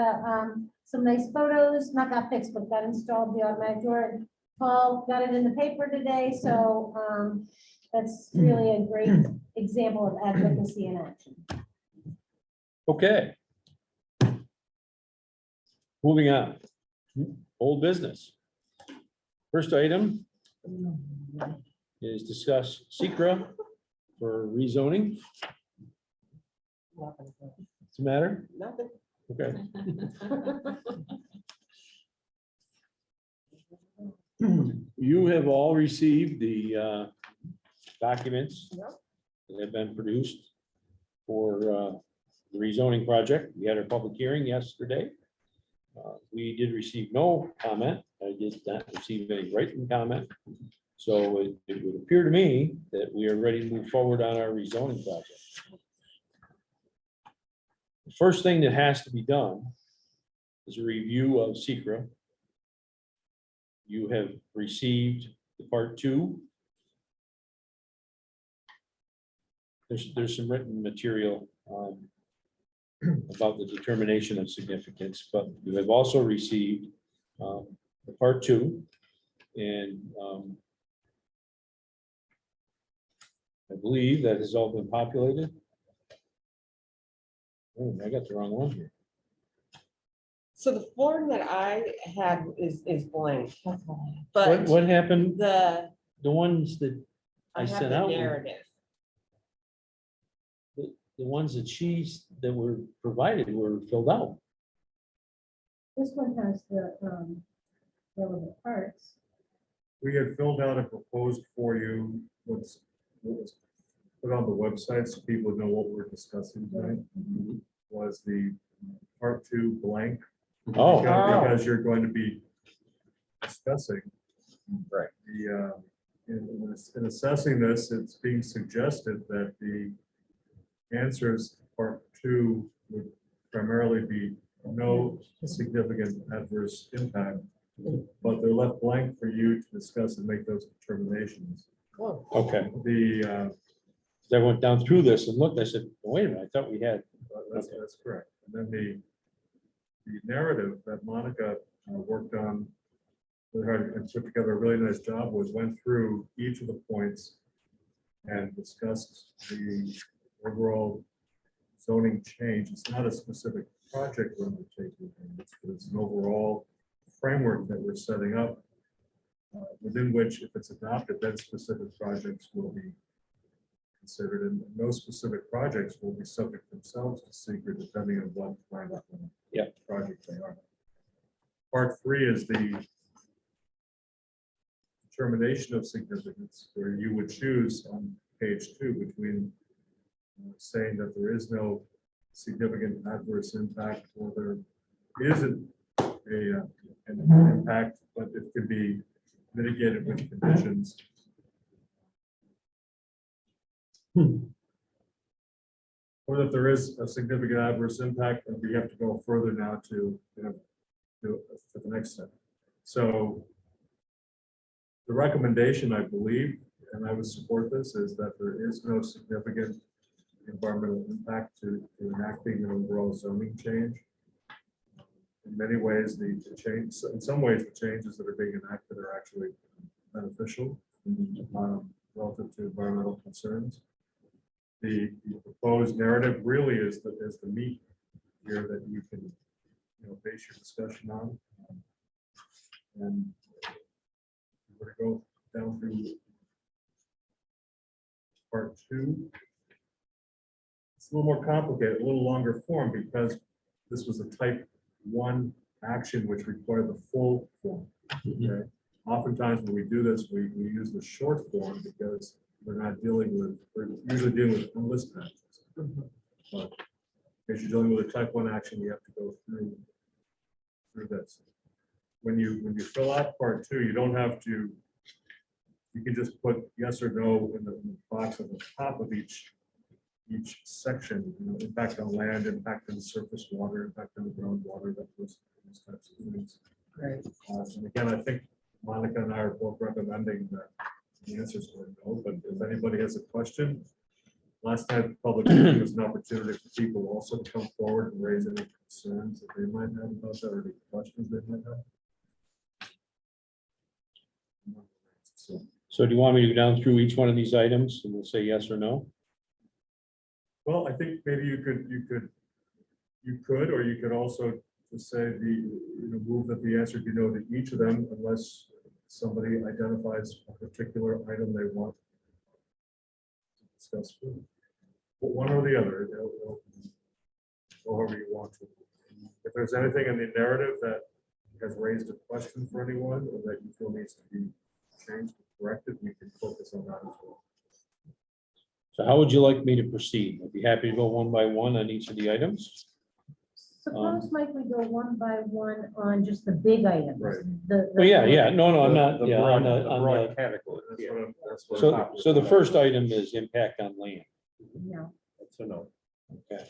some nice photos, not got fixed, but got installed, the automatic door. Paul got it in the paper today, so that's really a great example of advocacy in action. Okay. Moving on. Old business. First item is discuss secra for rezoning. Nothing. What's the matter? Nothing. Okay. You have all received the documents Yep. that have been produced for the rezoning project. We had our public hearing yesterday. We did receive no comment. I did not receive any written comment. So it would appear to me that we are ready to move forward on our rezoning project. The first thing that has to be done is a review of secra. You have received the part two. There's some written material about the determination of significance, but you have also received the part two. And I believe that has all been populated. Oh, I got the wrong one here. So the form that I had is blank, What, but what happened? the, The ones that I I have sent the out, were- narrative. the ones that were provided were filled out. This one has the relevant parts. We had filled out and proposed for you what was put on the website so people know what we're discussing tonight. Was the part two blank. Oh, Because you're going to be discussing. Right. The, in assessing this, it's being suggested that the answers to part two would primarily be no significant adverse impact, but they're left blank for you to discuss and make those determinations. okay. The, I went down through this and looked, I said, wait a minute, I thought we had, that's correct. And then the narrative that Monica worked on with her and put together a really nice job was went through each of the points and discussed the overall zoning change. It's not a specific project we're undertaking, it's an overall framework that we're setting up within which, if it's adopted, then specific projects will be considered, and no specific projects will be subject themselves to secret depending on what kind of project they are. Part three is the determination of significance, where you would choose on page 2 between saying that there is no significant adverse impact, or there isn't an impact, but it could be mitigated with conditions. Or that there is a significant adverse impact, and we have to go further now to, to the next step. So the recommendation, I believe, and I would support this, is that there is no significant environmental impact to enacting an overall zoning change. In many ways, the change, in some ways, the changes that are being enacted are actually beneficial relative to environmental concerns. The proposed narrative really is the meat here that you can base your discussion on. And we're going to go down through part 2. It's a little more complicated, a little longer form, because this was a type 1 action which required the full form. Okay? Oftentimes when we do this, we use the short form because we're usually dealing with unlisted actions. But if you're dealing with a type 1 action, you have to go through this. When you fill out part 2, you don't have to, you can just put yes or no in the box at the top of each section. Impact on land, impact on surface water, impact on the groundwater, those types of things. Right. And again, I think Monica and I are both recommending that the answers were no, but if anybody has a question, last time public hearing was an opportunity for people also to come forward and raise any concerns that they might have about that, or any questions they might have. so do you want me to go down through each one of these items and we'll say yes or no? Well, I think maybe you could, or you could also just say move that the answer be no to each of them, unless somebody identifies a particular item they want to discuss. one or the other, however you want to. If there's anything in the narrative that has raised a question for anyone, or that you feel needs to be changed, corrected, we can focus on that as well. So how would you like me to proceed? I'd be happy to go one by one on each of the items. Suppose, Mike, we go one by one on just the big items. Right. Well, yeah, no, I'm not, The yeah, broad- on the the, broad category. That's Yeah, that's what so, I'm- so the first item is impact on land. No, that's a no. Okay.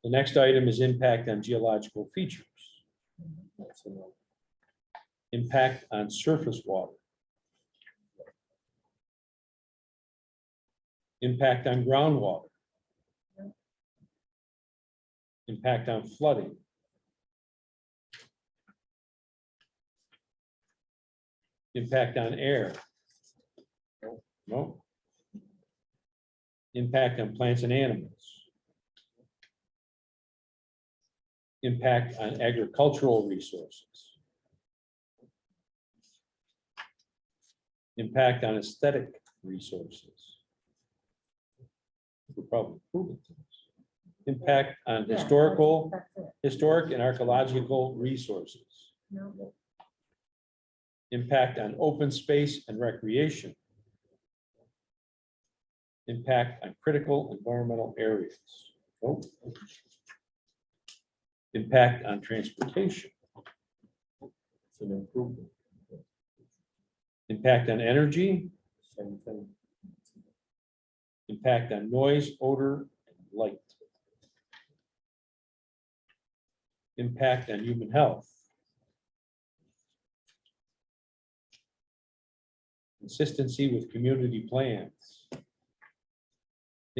The next item is impact on geological features. That's a no. Impact on surface water. Impact on groundwater. Impact on flooding. Impact on air. No. Impact on plants and animals. Impact on agricultural resources. Impact on aesthetic resources. We're probably proving things. Impact on yeah, historical, that's it. historic and archaeological resources. No, Impact on open space and recreation. Impact on critical environmental areas. Nope. Impact on transportation. It's an improvement. Impact on energy. Same thing. Impact on noise, odor, and light. Impact on human health. Consistency with community plans. I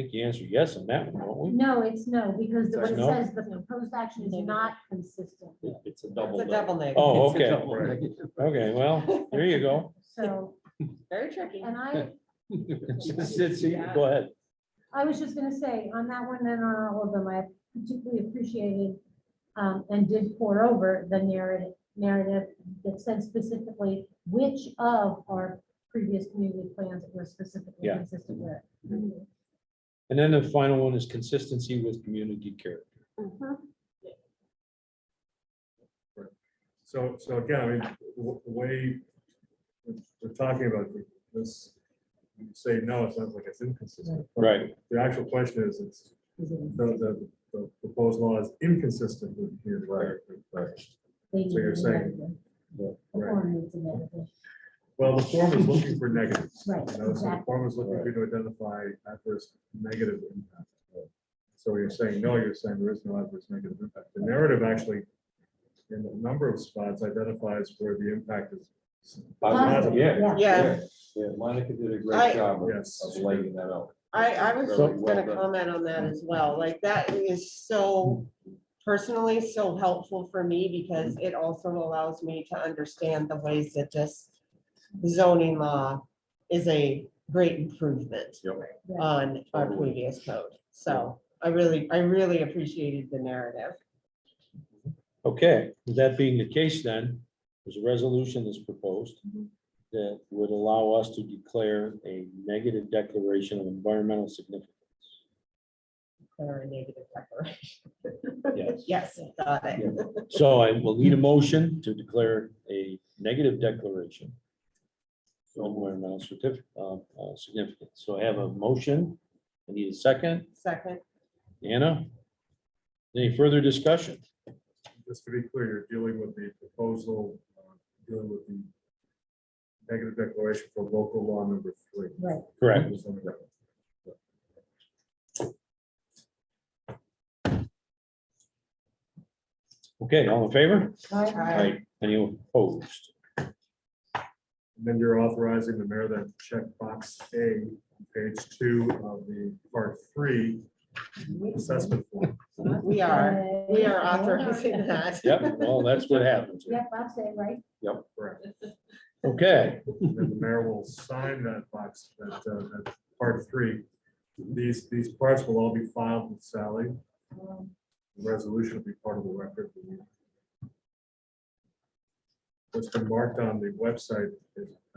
think you answered yes on that one, don't we? no, it's no, because what it No? says, the proposed action is not consistent. It's a double. It's a no. double negative. Oh, It's a okay. double negative. Okay, well, there you go. So, Very tricky. and I Consistency, go ahead. I was just gonna say, on that one and on all of them, I particularly appreciated and did pour over the narrative that said specifically which of our previous community plans were specifically Yeah. consistent with. And then the final one is consistency with community character. So again, I mean, the way we're talking about this, you say no, it sounds like it's inconsistent. Right. The actual question is, it's, the proposed law is inconsistent with here. Right. They So you're need a saying- narrative. Yeah, The right. form needs a narrative. Well, the form is looking for negatives. Right, You know, so the exactly. form is looking for you to identify adverse negative impact. So you're saying, no, you're saying there is no adverse negative impact. The narrative actually, in a number of spots, identifies where the impact is. Positive, Yeah. Yeah. Yeah, Monica did a I- great job of Yes. of laying that out. I was Very well gonna done. comment on that as well, like that is so personally so helpful for me because it also allows me to understand the ways that this zoning law is a great improvement on our previous code. So I really appreciated the narrative. Okay, with that being the case, then, there's a resolution that's proposed that would allow us to declare a negative declaration of environmental significance. Or a negative declaration. Yes. Yes, got it. So I will need a motion to declare a negative declaration of environmental significance. So I have a motion. I need a second. Second, Anna? Any further discussion? Just to be clear, you're dealing with the proposal, dealing with the negative declaration for local law number 3. Right. Correct. Okay, all in favor? Aye. Any opposed? And then you're authorizing the mayor to check box A, page 2 of the part 3 assessment form. we are authorizing that. Yep, well, that's what happens. Yep, I'll say, right? Correct. Okay, And the mayor will sign that box, that part 3. These parts will all be filed with Sally. The resolution will be part of the record. What's been marked on the website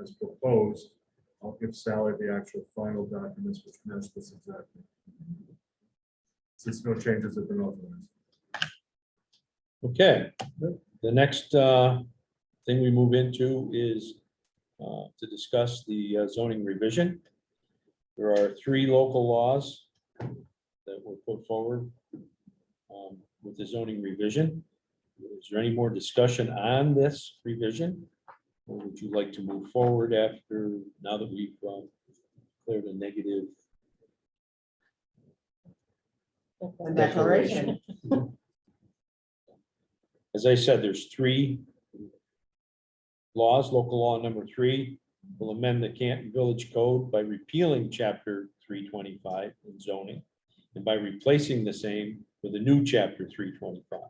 as proposed, I'll give Sally the actual final documents which match this exactly. since no changes have been authorized. Okay, the next thing we move into is to discuss the zoning revision. There are 3 local laws that were put forward with the zoning revision. Is there any more discussion on this revision? Or would you like to move forward after, now that we've declared a negative declaration? As I said, there's 3 laws. Local law number 3 will amend the Canton Village Code by repealing chapter 325 in zoning and by replacing the same with a new chapter 325.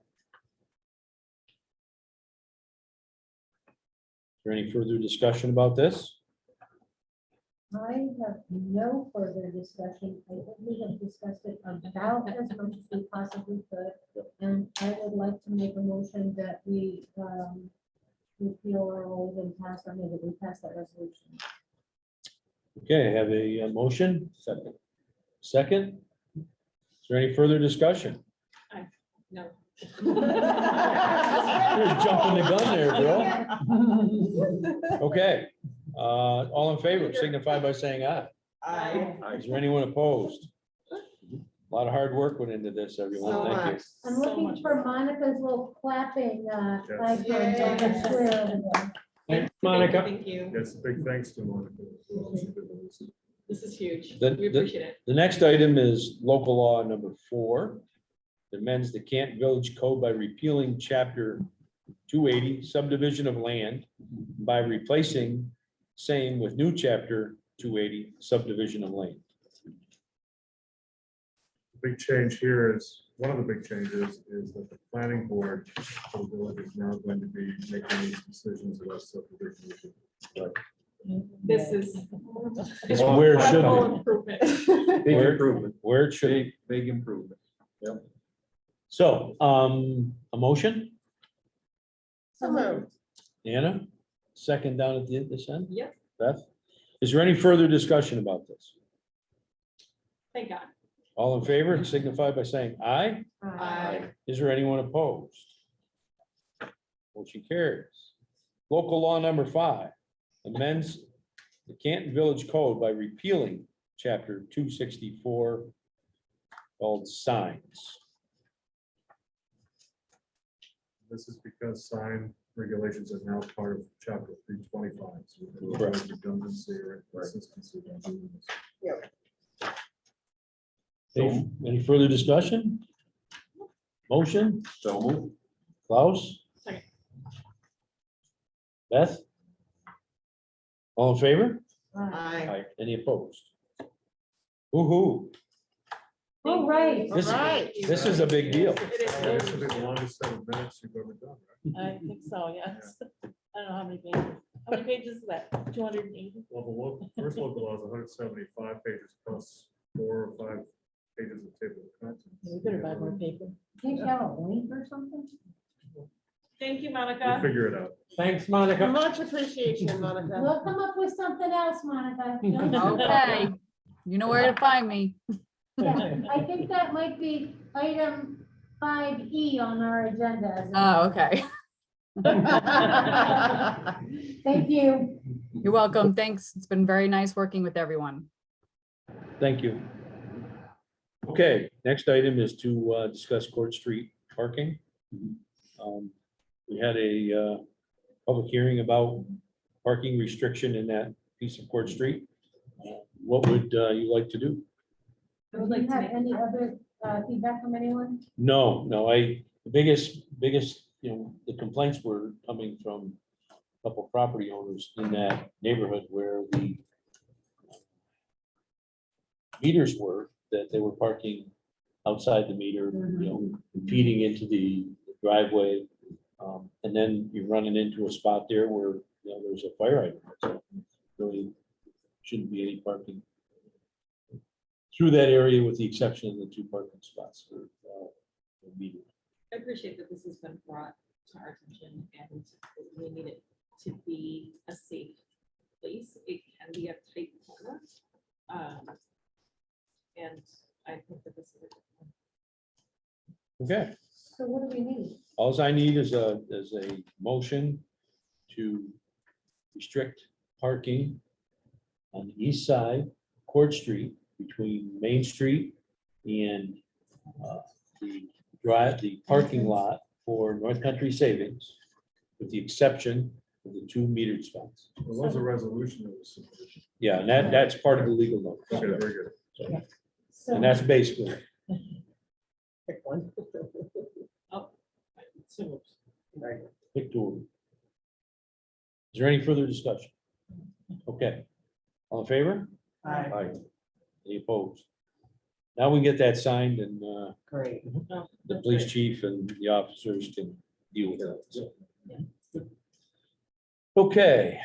Is there any further discussion about this? I have no further discussion. I think we have discussed it about as much as we possibly could. And I would like to make a motion that we repeal our old and pass, I mean, that we pass that resolution. Okay, I have a motion. Second. Is there any further discussion? No. You're jumping the gun there, bro. Okay, all in favor, signify by saying aye. Aye. Is there anyone opposed? A lot of hard work went into this, everyone. So Thank you. much. I'm So looking much for Monica's little clapping icon on the Yes. square over there. Thanks, Monica. Thank you. Yes, big thanks to Monica. This is huge. The- We appreciate it. The next item is local law number 4. That amends the Canton Village Code by repealing chapter 280 subdivision of land by replacing same with new chapter 280 subdivision of land. Big change here is, one of the big changes is that the planning board for the village is now going to be making these decisions about subdivision. This is. It's where it should incredible be. improvement. Big Where- improvement, Where it should be. big improvement. So, a motion, So moved. Anna, second down at this end, Yep, Beth. Is there any further discussion about this? thank God. All in favor, signify by saying aye. Aye. Is there anyone opposed? Motion carries. Local law number 5 amends the Canton Village Code by repealing chapter 264 called signs. This is because sign regulations are now part of chapter 325. So there's Correct. no redundancy or inconsistency by doing this. Any further discussion? Motion? So moved. Klaus? Second. Beth? All in favor? Aye. Any opposed? Woo-hoo. All right. This, Right. this is a big deal. It This is. will be the longest set of minutes you've ever done, right? I think so, yes. I don't know how many pages. How many pages is that? 280? Well, the first local law is 175 pages plus 4 or 5 pages of table of contents. We better buy more paper. Take out a link or something? Thank you, We'll Monica. figure it out. Thanks, Monica. Much appreciation, Monica. We'll come up with something else, Monica. Okay, you know where to find me. Yeah, I think that might be item 5E on our agenda. Oh, okay. Thank you. You're welcome. Thanks. It's been very nice working with everyone. Thank you. Okay, next item is to discuss Court Street parking. We had a public hearing about parking restriction in that piece of Court Street. What would you like to do? I would Do you like to have make- any other feedback from anyone? No, the biggest, the complaints were coming from a couple property owners in that neighborhood where the meters were, that they were parking outside the meter, feeding into the driveway. And then you're running into a spot there where, there's a fire hydrant. So really shouldn't be any parking through that area with the exception of the 2 parking spots for meter. I appreciate that this has been brought to our attention and we need it to be a safe place. It can be a tight corner. And I think that this is a good one. Okay, So what do we need? alls I need is a motion to restrict parking on the east side, Court Street, between Main Street and the parking lot for North Country Savings, with the exception of the 2 metered spots. There was a resolution that was submitted. Yeah, and that's part of the legal notice. Okay, very good. So And that's basically, Pick one. pick two. Is there any further discussion? Okay. All in favor? Aye. Any opposed? Now we get that signed and Great. the police chief and the officers can deal with it. So. Okay,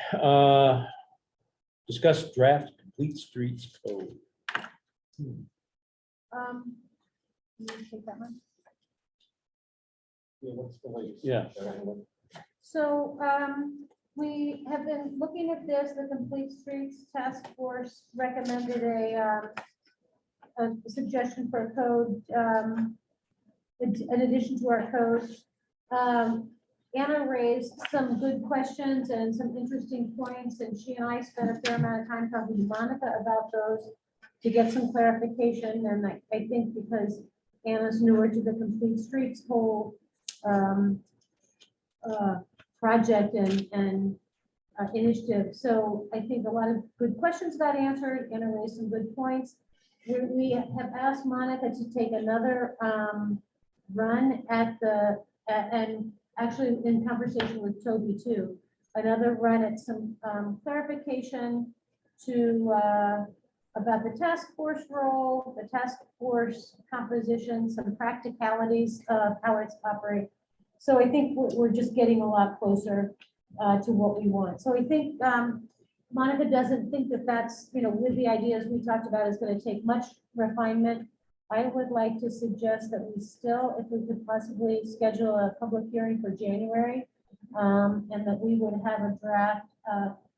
discuss draft complete streets code. you take that one? Yeah, what's the latest? Yeah. So we have been looking at this, the Complete Streets Task Force recommended a suggestion for a code, in addition to our code. Anna raised some good questions and some interesting points, and she and I spent a fair amount of time talking to Monica about those to get some clarification. And I think because Anna's newer to the Complete Streets whole project and initiative. So I think a lot of good questions got answered. Anna raised some good points. We have asked Monica to take another run at and actually in conversation with Toby too, another run at some clarification to about the task force role, the task force composition, some practicalities of how it's operating. So I think we're just getting a lot closer to what we want. So I think Monica doesn't think that that's, with the ideas we talked about, is going to take much refinement. I would like to suggest that we still, if we could possibly schedule a public hearing for January, and that we would have a draft.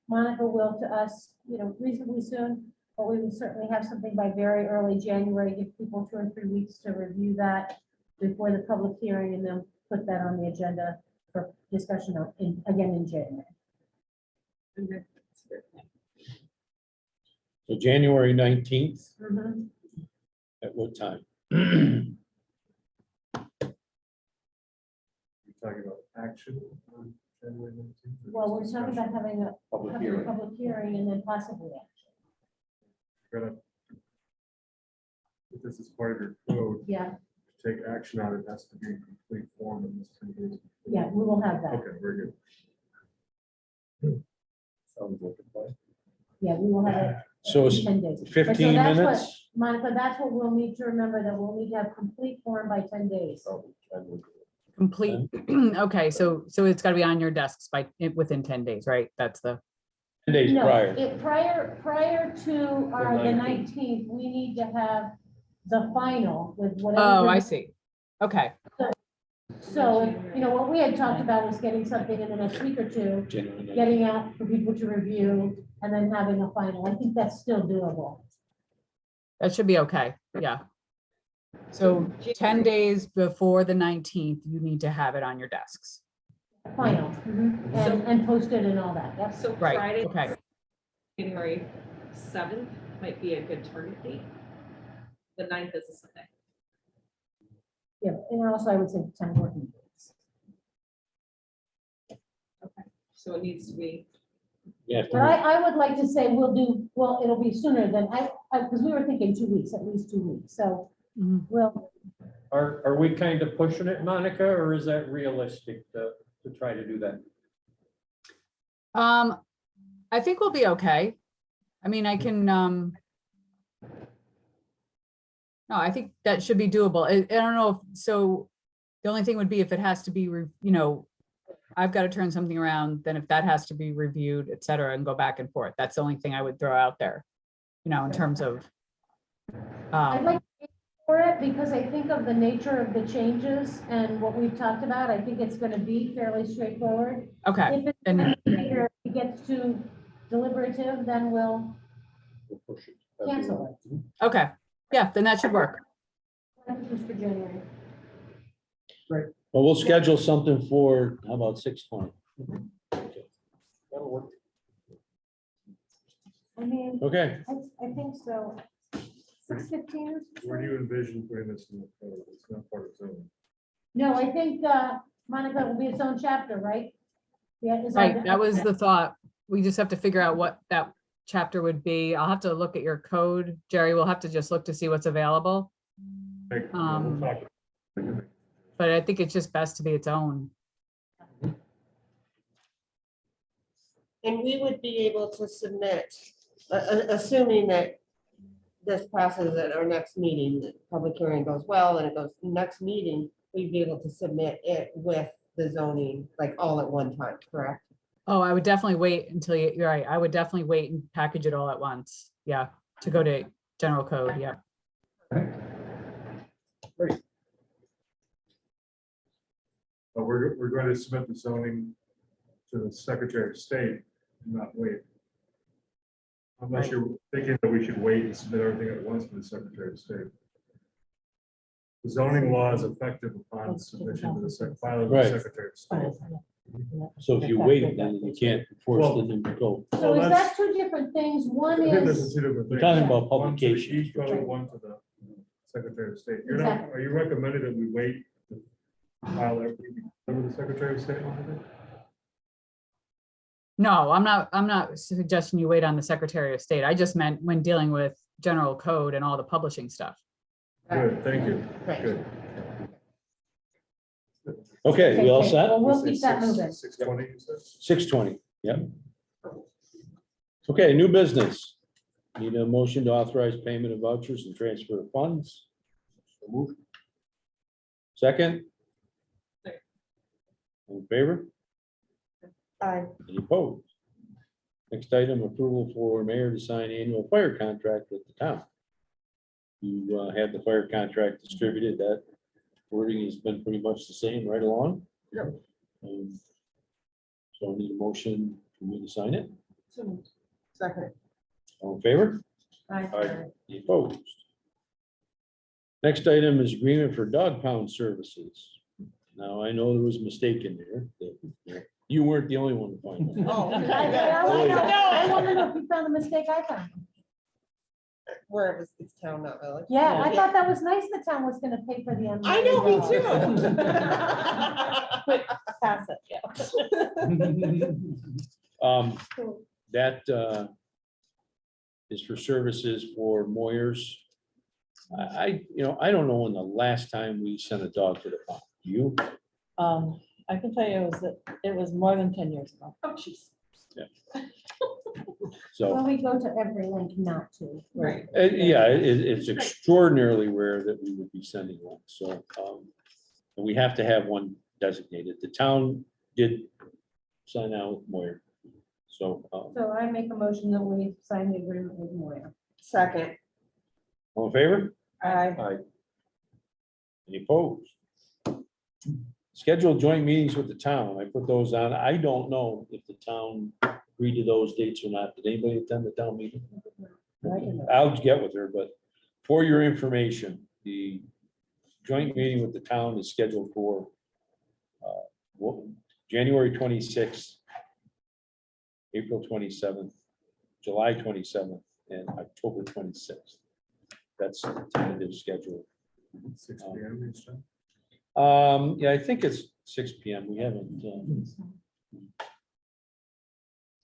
Monica will to us, reasonably soon, but we would certainly have something by very early January, give people 2 or 3 weeks to review that before the public hearing, and then put that on the agenda for discussion again in January. So January 19th, Mhm. at what time? You're talking about action on January 19th? or Well, we're just talking discussion? about having a public hearing and then possibly action. Gotta- If this is part of your code, Yeah, to take action on it has to be in complete form in this 10 days. yeah, we will have that. Okay, very good. Sounds like a plan. Yeah, we will have it. So it's in 10 days. But so 15 that's what- minutes? Monica, that's what we'll need to remember, that we'll need to have complete form by 10 days. Complete, okay, so it's gotta be on your desks within 10 days, right? That's the, 10 days No, prior. prior to the 19th, we need to have the final with whatever. oh, I see. Okay, So, what we had talked about was getting something in the next week or two, January 19th. getting out for people to review, and then having a final. I think that's still doable. that should be okay, yeah. So 10 days before the 19th, you need to have it on your desks. Final, and posted and all that. Yep. So Right, Friday, okay. January 7th might be a good target date. The 9th is a Sunday. Yeah, and also I would say 10 working days. Okay, so it needs to be, Yeah, But I would like to say it'll be sooner than because we were thinking 2 weeks, at least 2 weeks. So Mhm. we'll, Are we kind of pushing it, Monica, or is that realistic to try to do that? I think we'll be okay. I mean, I can, no, I think that should be doable. I don't know, so the only thing would be if it has to be, I've got to turn something around, then if that has to be reviewed, et cetera, and go back and forth, that's the only thing I would throw out there, in terms of. I'd like to wait for it because I think of the nature of the changes and what we've talked about. I think it's going to be fairly straightforward. Okay, If and it gets too deliberative, then we'll cancel it. okay, yeah, then that should work. Just for January. Well, we'll schedule something for, how about 6:20? That'll work. I mean, Okay, I think so. 6:15. Where do you envision putting this in the code? It's not part of zoning. No, I think Monica will be its own chapter, right? Yeah. is Right, that was the thought. We just have to figure out what that chapter would be. I'll have to look at your code. Jerry, we'll have to just look to see what's available. Like, we'll talk. But I think it's just best to be its own. And we would be able to submit, assuming that this passes at our next meeting, the public hearing goes well, and it goes to the next meeting, we'd be able to submit it with the zoning, like all at one time, correct? Oh, I would definitely wait until you're right. I would definitely wait and package it all at once. Yeah, to go to general code, yeah. But we're going to submit the zoning to the Secretary of State and not wait. Unless you're thinking that we should wait and submit everything at once to the Secretary of State. The zoning law is effective upon submission to the filing of the Right. Secretary of State. so if you wait, then you can't enforce the new code. So is that two different things? I One think this is, is two different We're things. talking about One to the publications. East Coast, one to the Secretary of State. You're not, Exactly. are you recommending that we wait to file everything with the Secretary of State? No, I'm not suggesting you wait on the Secretary of State. I just meant when dealing with general code and all the publishing stuff. Good, thank you. Right. Good. Okay, we all set? well, we'll keep that moving. 6:20, you said? 6:20, yep. Okay, new business. Need a motion to authorize payment of vouchers and transfer of funds. So moved. Second? All in favor? Aye. Any opposed? Next item, approval for mayor to sign annual fire contract with the town. You had the fire contract distributed. That wording has been pretty much the same right along. Yep. So I need a motion for me to sign it. Second. All in favor? Aye. Any opposed? Next item is agreement for dog pound services. Now, I know there was a mistake in there. That you weren't the only one to find that. Oh. I want to know if you found the mistake I found. Where it was, it's town, not village. Yeah, I thought that was nice the town was gonna pay for the. I know, me unlimited dog. too. Quick, pass it, yeah. That is for services for Moyers. I don't know when the last time we sent a dog to the pound. You? I can tell you it was more than 10 years ago. Oh, jeez. So, Well, we go to every link not to. Right. yeah, it's extraordinarily rare that we would be sending one. So, and we have to have one designated. The town did sign out with Moyer. So, So I make a motion that we sign the agreement with Moyer. Second. all in favor? Aye. Any opposed? Schedule joint meetings with the town. I put those on. I don't know if the town agreed to those dates or not. Did anybody attend the town meeting? I'll get with her, but for your information, the joint meeting with the town is scheduled for January 26th, April 27th, July 27th, and October 26th. That's the tentative schedule. 6 p.m. each time. Yeah, I think it's 6 p.m. We haven't.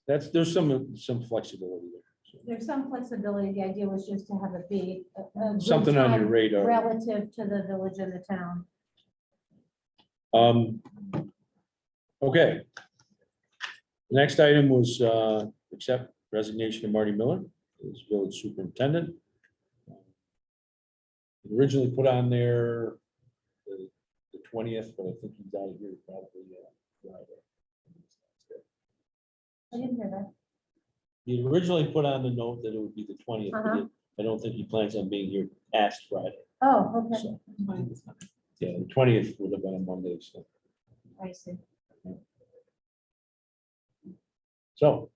There's some flexibility there. So, There's some flexibility. The idea was just to have it be a good something on your time radar. relative to the village and the town. Okay. Next item was accept resignation of Marty Miller as village superintendent. Originally put on there the 20th, but I think he's out of here probably Friday. I didn't hear that. He originally put on the note that it would be the 20th, but I don't think he plans on being here past Friday. Oh, okay. So, yeah, the 20th would have been a Monday, so. I see. So,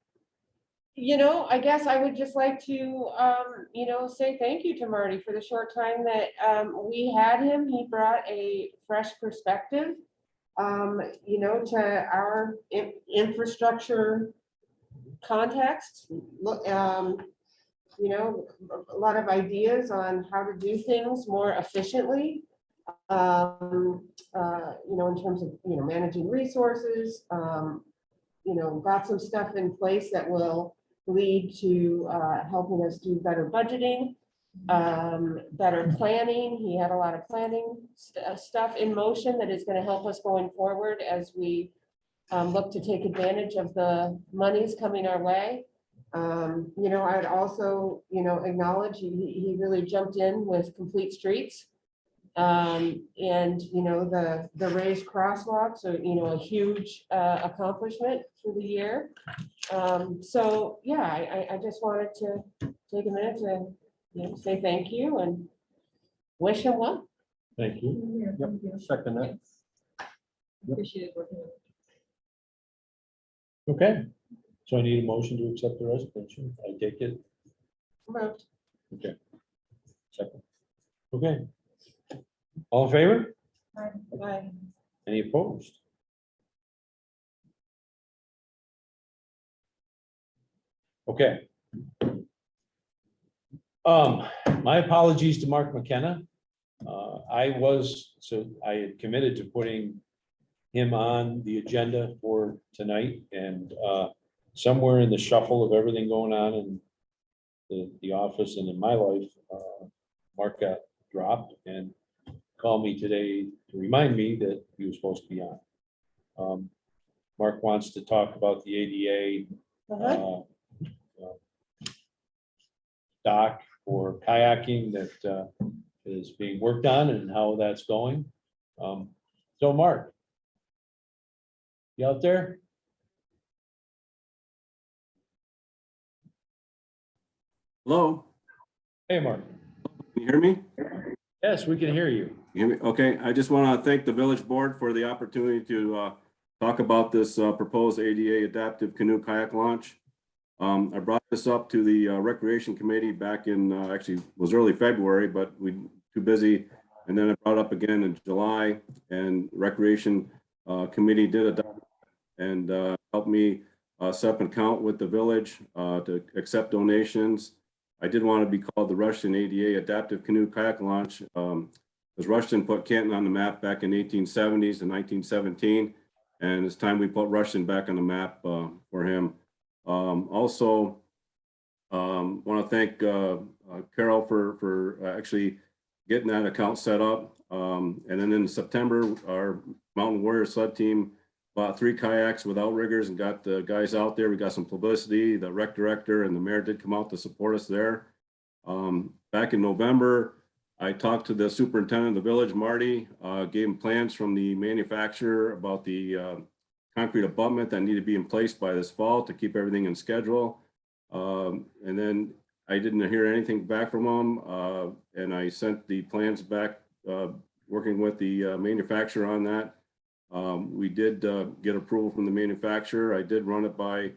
you know, I guess I would just like to, you know, say thank you to Marty for the short time that we had him. He brought a fresh perspective, you know, to our infrastructure context. Look, you know, a lot of ideas on how to do things more efficiently. You know, in terms of, you know, managing resources, you know, got some stuff in place that will lead to helping us do better budgeting, better planning. He had a lot of planning stuff in motion that is going to help us going forward as we look to take advantage of the monies coming our way. You know, I'd also, you know, acknowledge he really jumped in with Complete Streets. And, you know, the raised crosswalks are, you know, a huge accomplishment for the year. So, yeah, I just wanted to take a minute to, you know, say thank you and wish him well. Thank you. Yep, second that. Appreciate working with. Okay, so I need a motion to accept the resignation. I take it. Moved. Okay. Second. Okay. All in favor? Bye. Any opposed? Okay. My apologies to Mark McKenna. I had committed to putting him on the agenda for tonight, and somewhere in the shuffle of everything going on in the office and in my life, Mark got dropped and called me today to remind me that he was supposed to be on. Mark wants to talk about the ADA dock for kayaking that is being worked on and how that's going. So Mark, you out there? Hello, Hey, Mark. can you hear me? Yes, we can hear you. You hear me? Okay, I just want to thank the village board for the opportunity to talk about this proposed ADA adaptive canoe kayak launch. I brought this up to the recreation committee back in, actually was early February, but we too busy. And then I brought up again in July, and recreation committee did adopt and helped me set up an account with the village to accept donations. I did want to be called the Rushton ADA Adaptive Canoe Kayak Launch, because Rushton put Canton on the map back in 1870s and 1917, and it's time we put Rushton back on the map for him. Also, want to thank Carol for actually getting that account set up. And then in September, our Mountain Warrior sled team bought 3 kayaks with outriggers and got the guys out there. We got some publicity. The rec director and the mayor did come out to support us there. Back in November, I talked to the superintendent of the village, Marty, gave him plans from the manufacturer about the concrete abutment that needed to be in place by this fall to keep everything in schedule. And then I didn't hear anything back from him. And I sent the plans back, working with the manufacturer on that. We did get approval from the manufacturer. I did run it by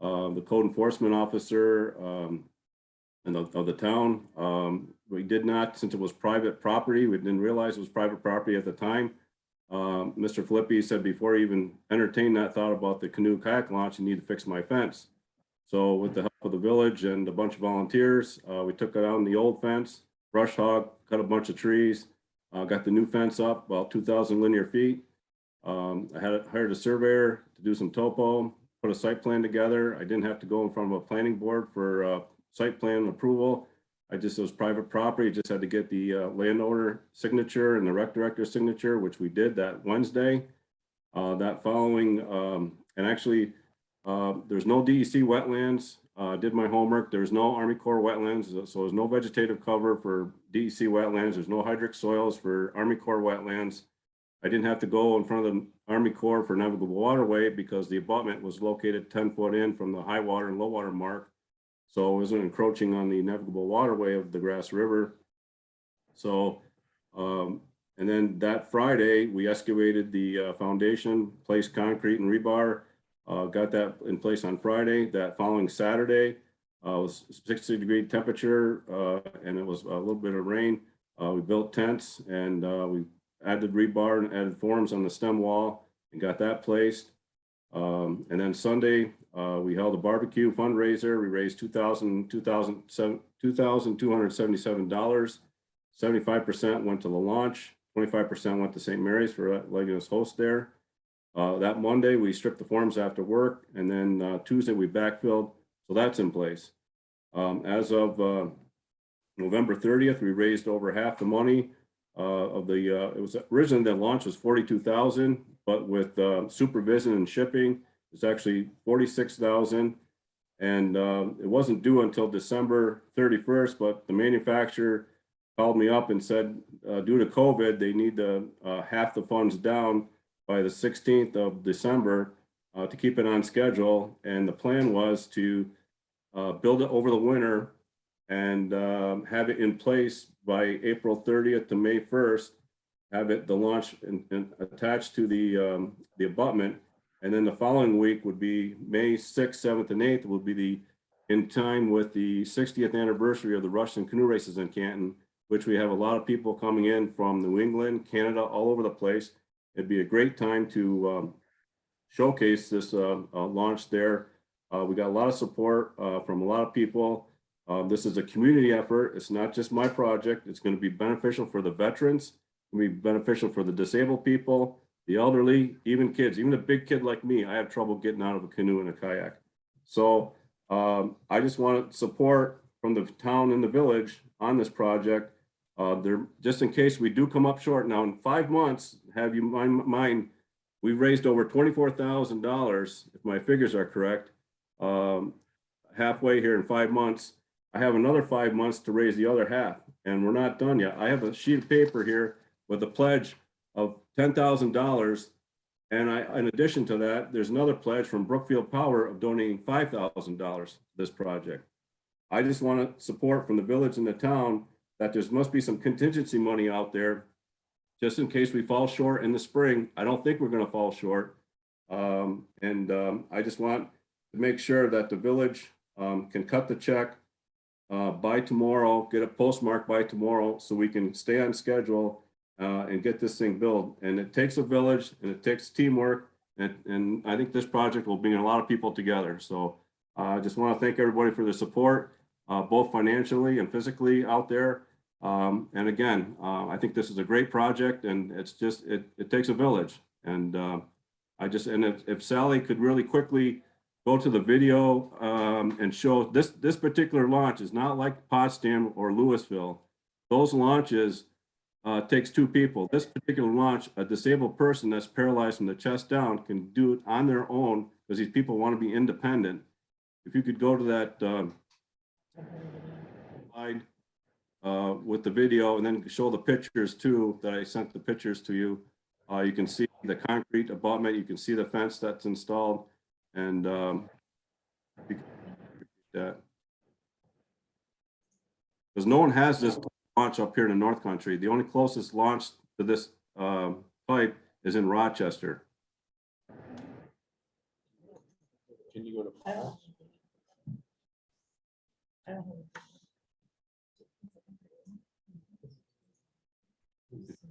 the code enforcement officer of the town. We did not, since it was private property, we didn't realize it was private property at the time. Mr. Filippi said before he even entertained that thought about the canoe kayak launch, you need to fix my fence. So with the help of the village and a bunch of volunteers, we took it out the old fence, brush hog, cut a bunch of trees, got the new fence up about 2,000 linear feet. I had hired a surveyor to do some topo, put a site plan together. I didn't have to go in front of a planning board for site plan approval. It was private property. Just had to get the landowner signature and the rec director signature, which we did that Wednesday. That following, and actually, there's no DEC wetlands. Did my homework. There's no Army Corps wetlands, so there's no vegetative cover for DEC wetlands. There's no hydric soils for Army Corps wetlands. I didn't have to go in front of the Army Corps for navigable waterway because the abutment was located 10 foot in from the high water and low water mark. So it wasn't encroaching on the navigable waterway of the Grass River. So, and then that Friday, we excavated the foundation, placed concrete and rebar. Got that in place on Friday. That following Saturday was 60-degree temperature and it was a little bit of rain. We built tents and we added rebar and added forms on the stem wall and got that placed. And then Sunday, we held a barbecue fundraiser. We raised $2,277. 75% went to the launch, 25% went to St. Mary's for letting us host there. That Monday, we stripped the forms after work, and then Tuesday, we backfilled, so that's in place. As of November 30th, we raised over half the money of the, it was originally the launch was 42,000, but with supervision and shipping, it's actually 46,000. And it wasn't due until December 31st, but the manufacturer called me up and said, due to COVID, they need to half the funds down by the 16th of December to keep it on schedule. And the plan was to build it over the winter and have it in place by April 30th to May 1st, have it the launch and attached to the abutment. And then the following week would be May 6th, 7th, and 8th will be the in time with the 60th anniversary of the Russian canoe races in Canton, which we have a lot of people coming in from New England, Canada, all over the place. It'd be a great time to showcase this launch there. We got a lot of support from a lot of people. This is a community effort. It's not just my project. It's going to be beneficial for the veterans. It's going to be beneficial for the disabled people, the elderly, even kids, even a big kid like me. I have trouble getting out of a canoe and a kayak. So I just want support from the town and the village on this project. Just in case we do come up short. Now in 5 months, have you mind, we've raised over $24,000, if my figures are correct, halfway here in 5 months. I have another 5 months to raise the other half, and we're not done yet. I have a sheet of paper here with a pledge of $10,000. And in addition to that, there's another pledge from Brookfield Power of donating $5,000 to this project. I just want to support from the village and the town that there must be some contingency money out there just in case we fall short in the spring. I don't think we're going to fall short. I just want to make sure that the village can cut the check by tomorrow, get it postmarked by tomorrow so we can stay on schedule and get this thing built. And it takes a village and it takes teamwork. And I think this project will bring a lot of people together. So I just want to thank everybody for the support, both financially and physically out there. And again, I think this is a great project, and it's just, it takes a village. And if Sally could really quickly go to the video and show this particular launch is not like Potsdam or Louisville. Those launches takes two people. This particular launch, a disabled person that's paralyzed from the chest down can do it on their own because these people want to be independent. If you could go to that slide with the video and then show the pictures too, that I sent the pictures to you. You can see the concrete abutment, you can see the fence that's installed, and that. Because no one has this launch up here in the North Country. The only closest launch to this pipe is in Rochester. Can you go to files?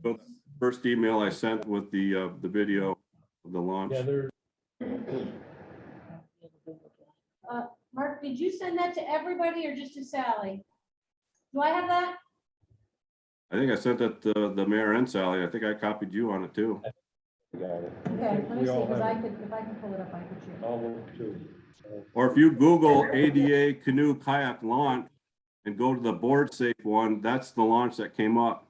So first email I sent with the video of the launch. Yeah, Mark, did you send that to everybody or just to Sally? Do I have that? I think I sent that to the mayor and Sally. I think I copied you on it too. got it. Okay, let me We see, all because have I it. could, if I can pull it up, I could share. I'll work too. Or if you Google ADA canoe kayak launch and go to the board safe one, that's the launch that came up.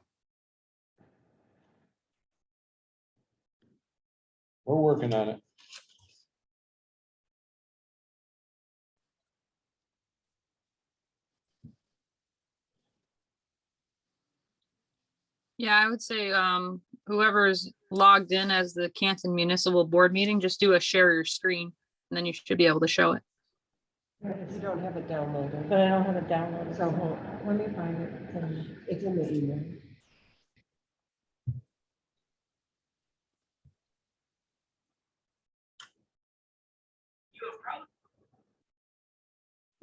We're working on it. Yeah, I would say whoever's logged in as the Canton Municipal Board meeting, just do a share your screen and then you should be able to show it. You don't have it downloaded. But I don't have it downloaded. So let me find it. It's in the email.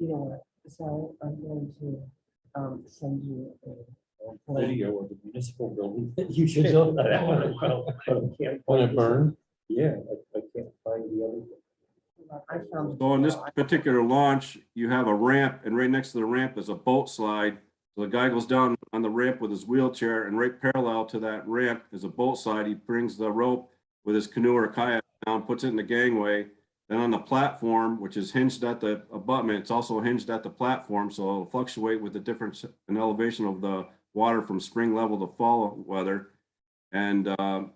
You know what, so I'm going to send you a link. Video of the municipal building. You should know that one as well, but I can't When find it burned, Yeah, I can't find the other. I found. So on this particular launch, you have a ramp, and right next to the ramp is a boat slide. So the guy goes down on the ramp with his wheelchair, and right parallel to that ramp is a boat slide. He brings the rope with his canoe or kayak down, puts it in the gangway. Then on the platform, which is hinged at the abutment, it's also hinged at the platform, so it'll fluctuate with the difference in elevation of the water from spring level to fall weather. And in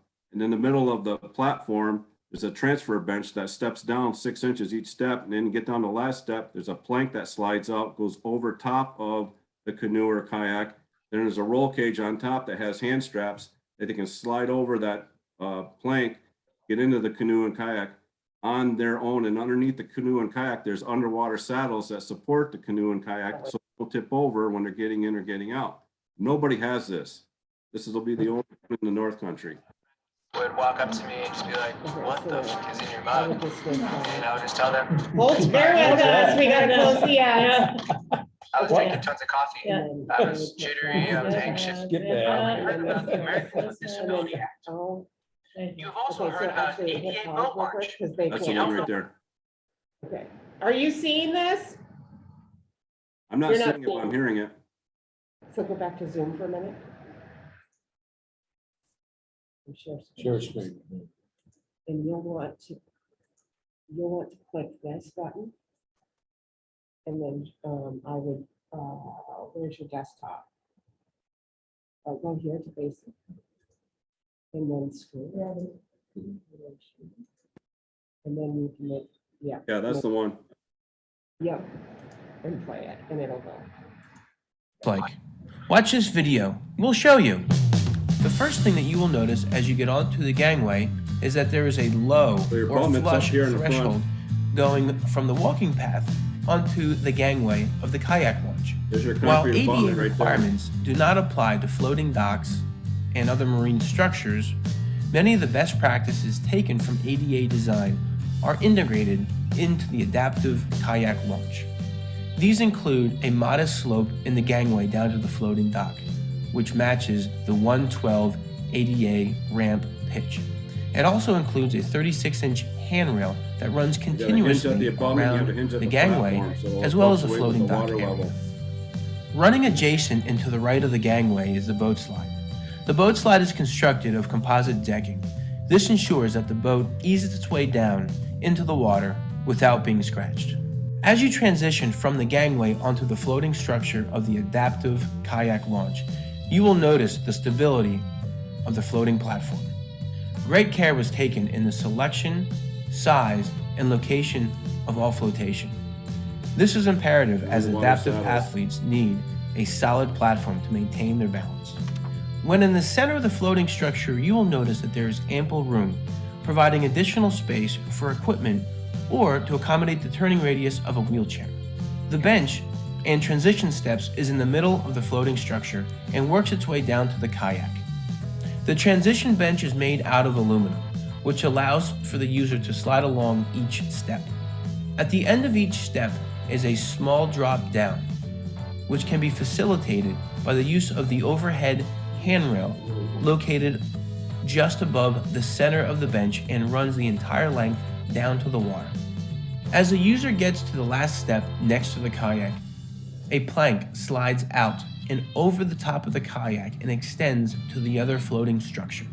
the middle of the platform, there's a transfer bench that steps down 6 inches each step, and then you get down to the last step, there's a plank that slides out, goes over top of the canoe or kayak. Then there's a roll cage on top that has hand straps that they can slide over that plank, get into the canoe and kayak on their own. And underneath the canoe and kayak, there's underwater saddles that support the canoe and kayak, so they'll tip over when they're getting in or getting out. Nobody has this. This will be the only one in the North Country. Would walk up to me and just be like, what the fuck is in your mug? And I would just tell them, Hold, bear with us, we gotta close the ad. I was drinking tons of coffee. I was jittery, I was anxious. Get You've that. heard about the American with Disability Act. You've also heard about ADA Boat Launch. That's the one right there. Okay, are you seeing this? I'm not You're not seeing it, but I'm hearing it. So go back to Zoom for a minute. And share screen. And you'll want to click this button. And then I would, where's your desktop? Go here to basic. And then screen. And then you can make, yeah. Yeah, that's the one. Yep. And play it, and it'll go. Like, watch this video. We'll show you. The first thing that you will notice as you get onto the gangway is that there is a low your or bum, it's up flush here in the front. threshold going from the walking path onto the gangway of the kayak launch. There's your While concrete ADA abutment right there. requirements do not apply to floating docks and other marine structures, many of the best practices taken from ADA design are integrated into the adaptive kayak launch. These include a modest slope in the gangway down to the floating dock, which matches the 112 ADA ramp pitch. It also includes a 36-inch handrail that runs You got a hinge at continuously the abutment, you have around a hinge at the the gangway, platform, so it'll as well as the fluctuate with floating the dock water area. level. Running adjacent and to the right of the gangway is the boat slide. The boat slide is constructed of composite decking. This ensures that the boat eases its way down into the water without being scratched. As you transition from the gangway onto the floating structure of the adaptive kayak launch, you will notice the stability of the floating platform. Great care was taken in the selection, size, and location of all flotation. This is imperative as Underwater adaptive saddles. athletes need a solid platform to maintain their balance. When in the center of the floating structure, you will notice that there is ample room, providing additional space for equipment or to accommodate the turning radius of a wheelchair. The bench and transition steps is in the middle of the floating structure and works its way down to the kayak. The transition bench is made out of aluminum, which allows for the user to slide along each step. At the end of each step is a small drop down, which can be facilitated by the use of the overhead handrail located just above the center of the bench and runs the entire length down to the water. As the user gets to the last step next to the kayak, a plank slides out and over the top of the kayak and extends to the other floating structure.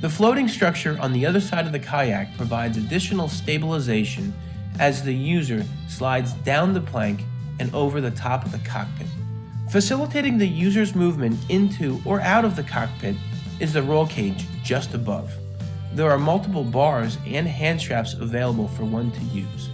The floating structure on the other side of the kayak provides additional stabilization as the user slides down the plank and over the top of the cockpit. Facilitating the user's movement into or out of the cockpit is the roll cage just above. There are multiple bars and hand straps available for one to use.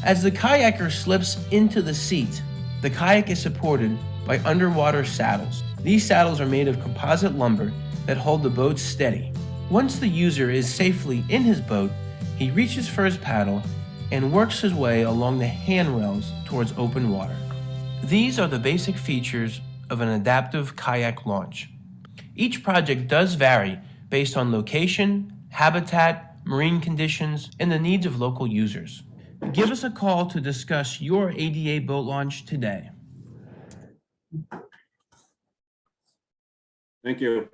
As the kayaker slips into the seat, the kayak is supported by underwater saddles. These saddles are made of composite lumber that hold the boat steady. Once the user is safely in his boat, he reaches for his paddle and works his way along the handrails towards open water. These are the basic features of an adaptive kayak launch. Each project does vary based on location, habitat, marine conditions, and the needs of local users. Give us a call to discuss your ADA boat launch today. Thank you.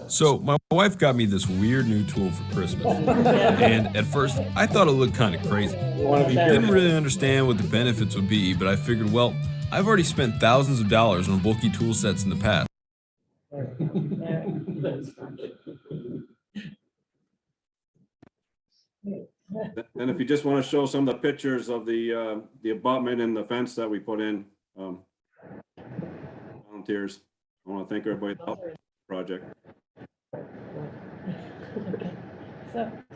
So my wife got me this weird new tool for Christmas. And at first I thought it looked kind of crazy. Didn't really understand what the benefits would be, but I figured, well, I've already spent thousands of dollars on bulky tool sets in the past. And if you just want to show some of the pictures of the abutment and the fence that we put in, volunteers, I want to thank everybody that helped with the project.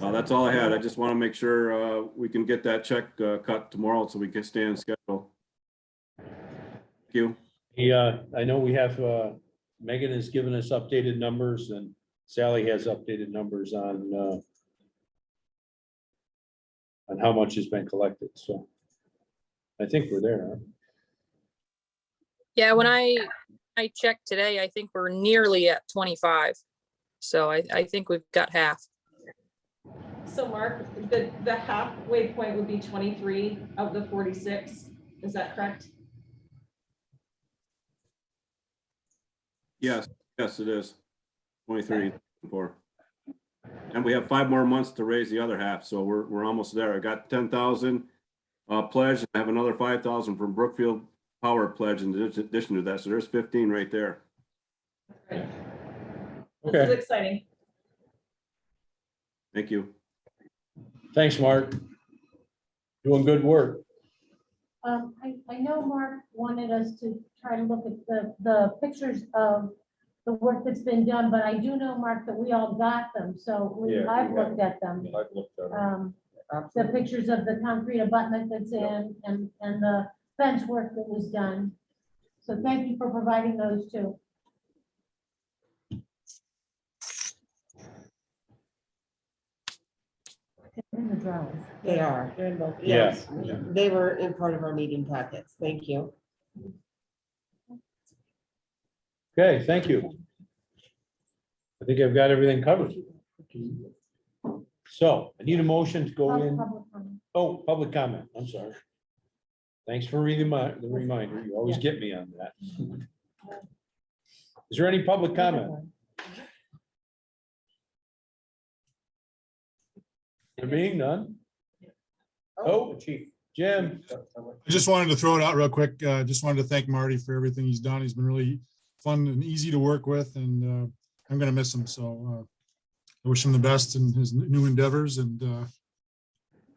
That's all I had. I just want to make sure we can get that check cut tomorrow so we can stay on schedule. Thank you. I know we have, Megan has given us updated numbers and Sally has updated numbers on how much has been collected, so I think we're there. Huh? Yeah, when I checked today, I think we're nearly at 25. So I think we've got half. So Mark, the halfway point would be 23 of the 46. Is that correct? Yes, it is. 23, 4. And we have 5 more months to raise the other half, so we're almost there. I got 10,000 pledged. I have another 5,000 from Brookfield Power pledge in addition to that, so there's 15 right there. This Okay. is exciting. Thank you. Thanks, Mark. Doing good work. I know Mark wanted us to try to look at the pictures of the work that's been done, but I do know, Mark, that we all got them, so Yeah, I've we have. looked at them. I've looked at it. The pictures of the concrete abutment that's in and the fence work that was done. So thank you for providing those too. In the drawings. They are. They're in both. Yeah. Yes, they were in part of our meeting packets. Thank you. Okay, thank you. I think I've got everything covered. So I need a motion to go in. Public comment. Oh, public comment. I'm sorry. Thanks for reading the reminder. You always get me on that. Is there any public comment? There being none? Oh, Chief Jim. I just wanted to throw it out real quick. Just wanted to thank Marty for everything he's done. He's been really fun and easy to work with, and I'm gonna miss him. So I wish him the best in his new endeavors, and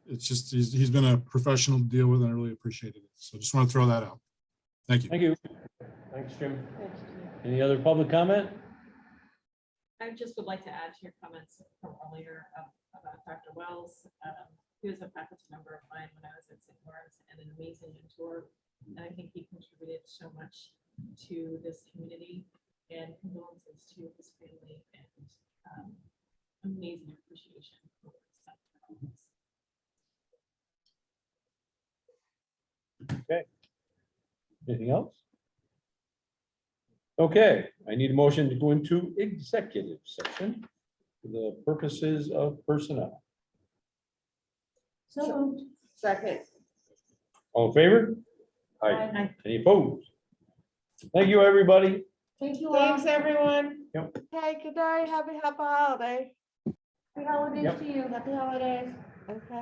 it's just, he's been a professional to deal with, and I really appreciated it. So just want to throw that out. Thank you. Thank you. Thanks, Jim. Any other public comment? I just would like to add to your comments from earlier about Dr. Wells. He was a faculty member of mine when I was at St. Lawrence and an amazing mentor. And I think he contributed so much to this community, and condolences to his family and amazing appreciation for what he's done for all of us. Okay. Anything else? Okay, I need a motion to go into executive session for the purposes of personnel. So moved. Second. All in favor? Aye. Any opposed? Thank you, everybody. Thank you all. Thanks, everyone. Hey, good night. Happy holiday. Happy holidays Yep. to you. Happy holidays. Okay.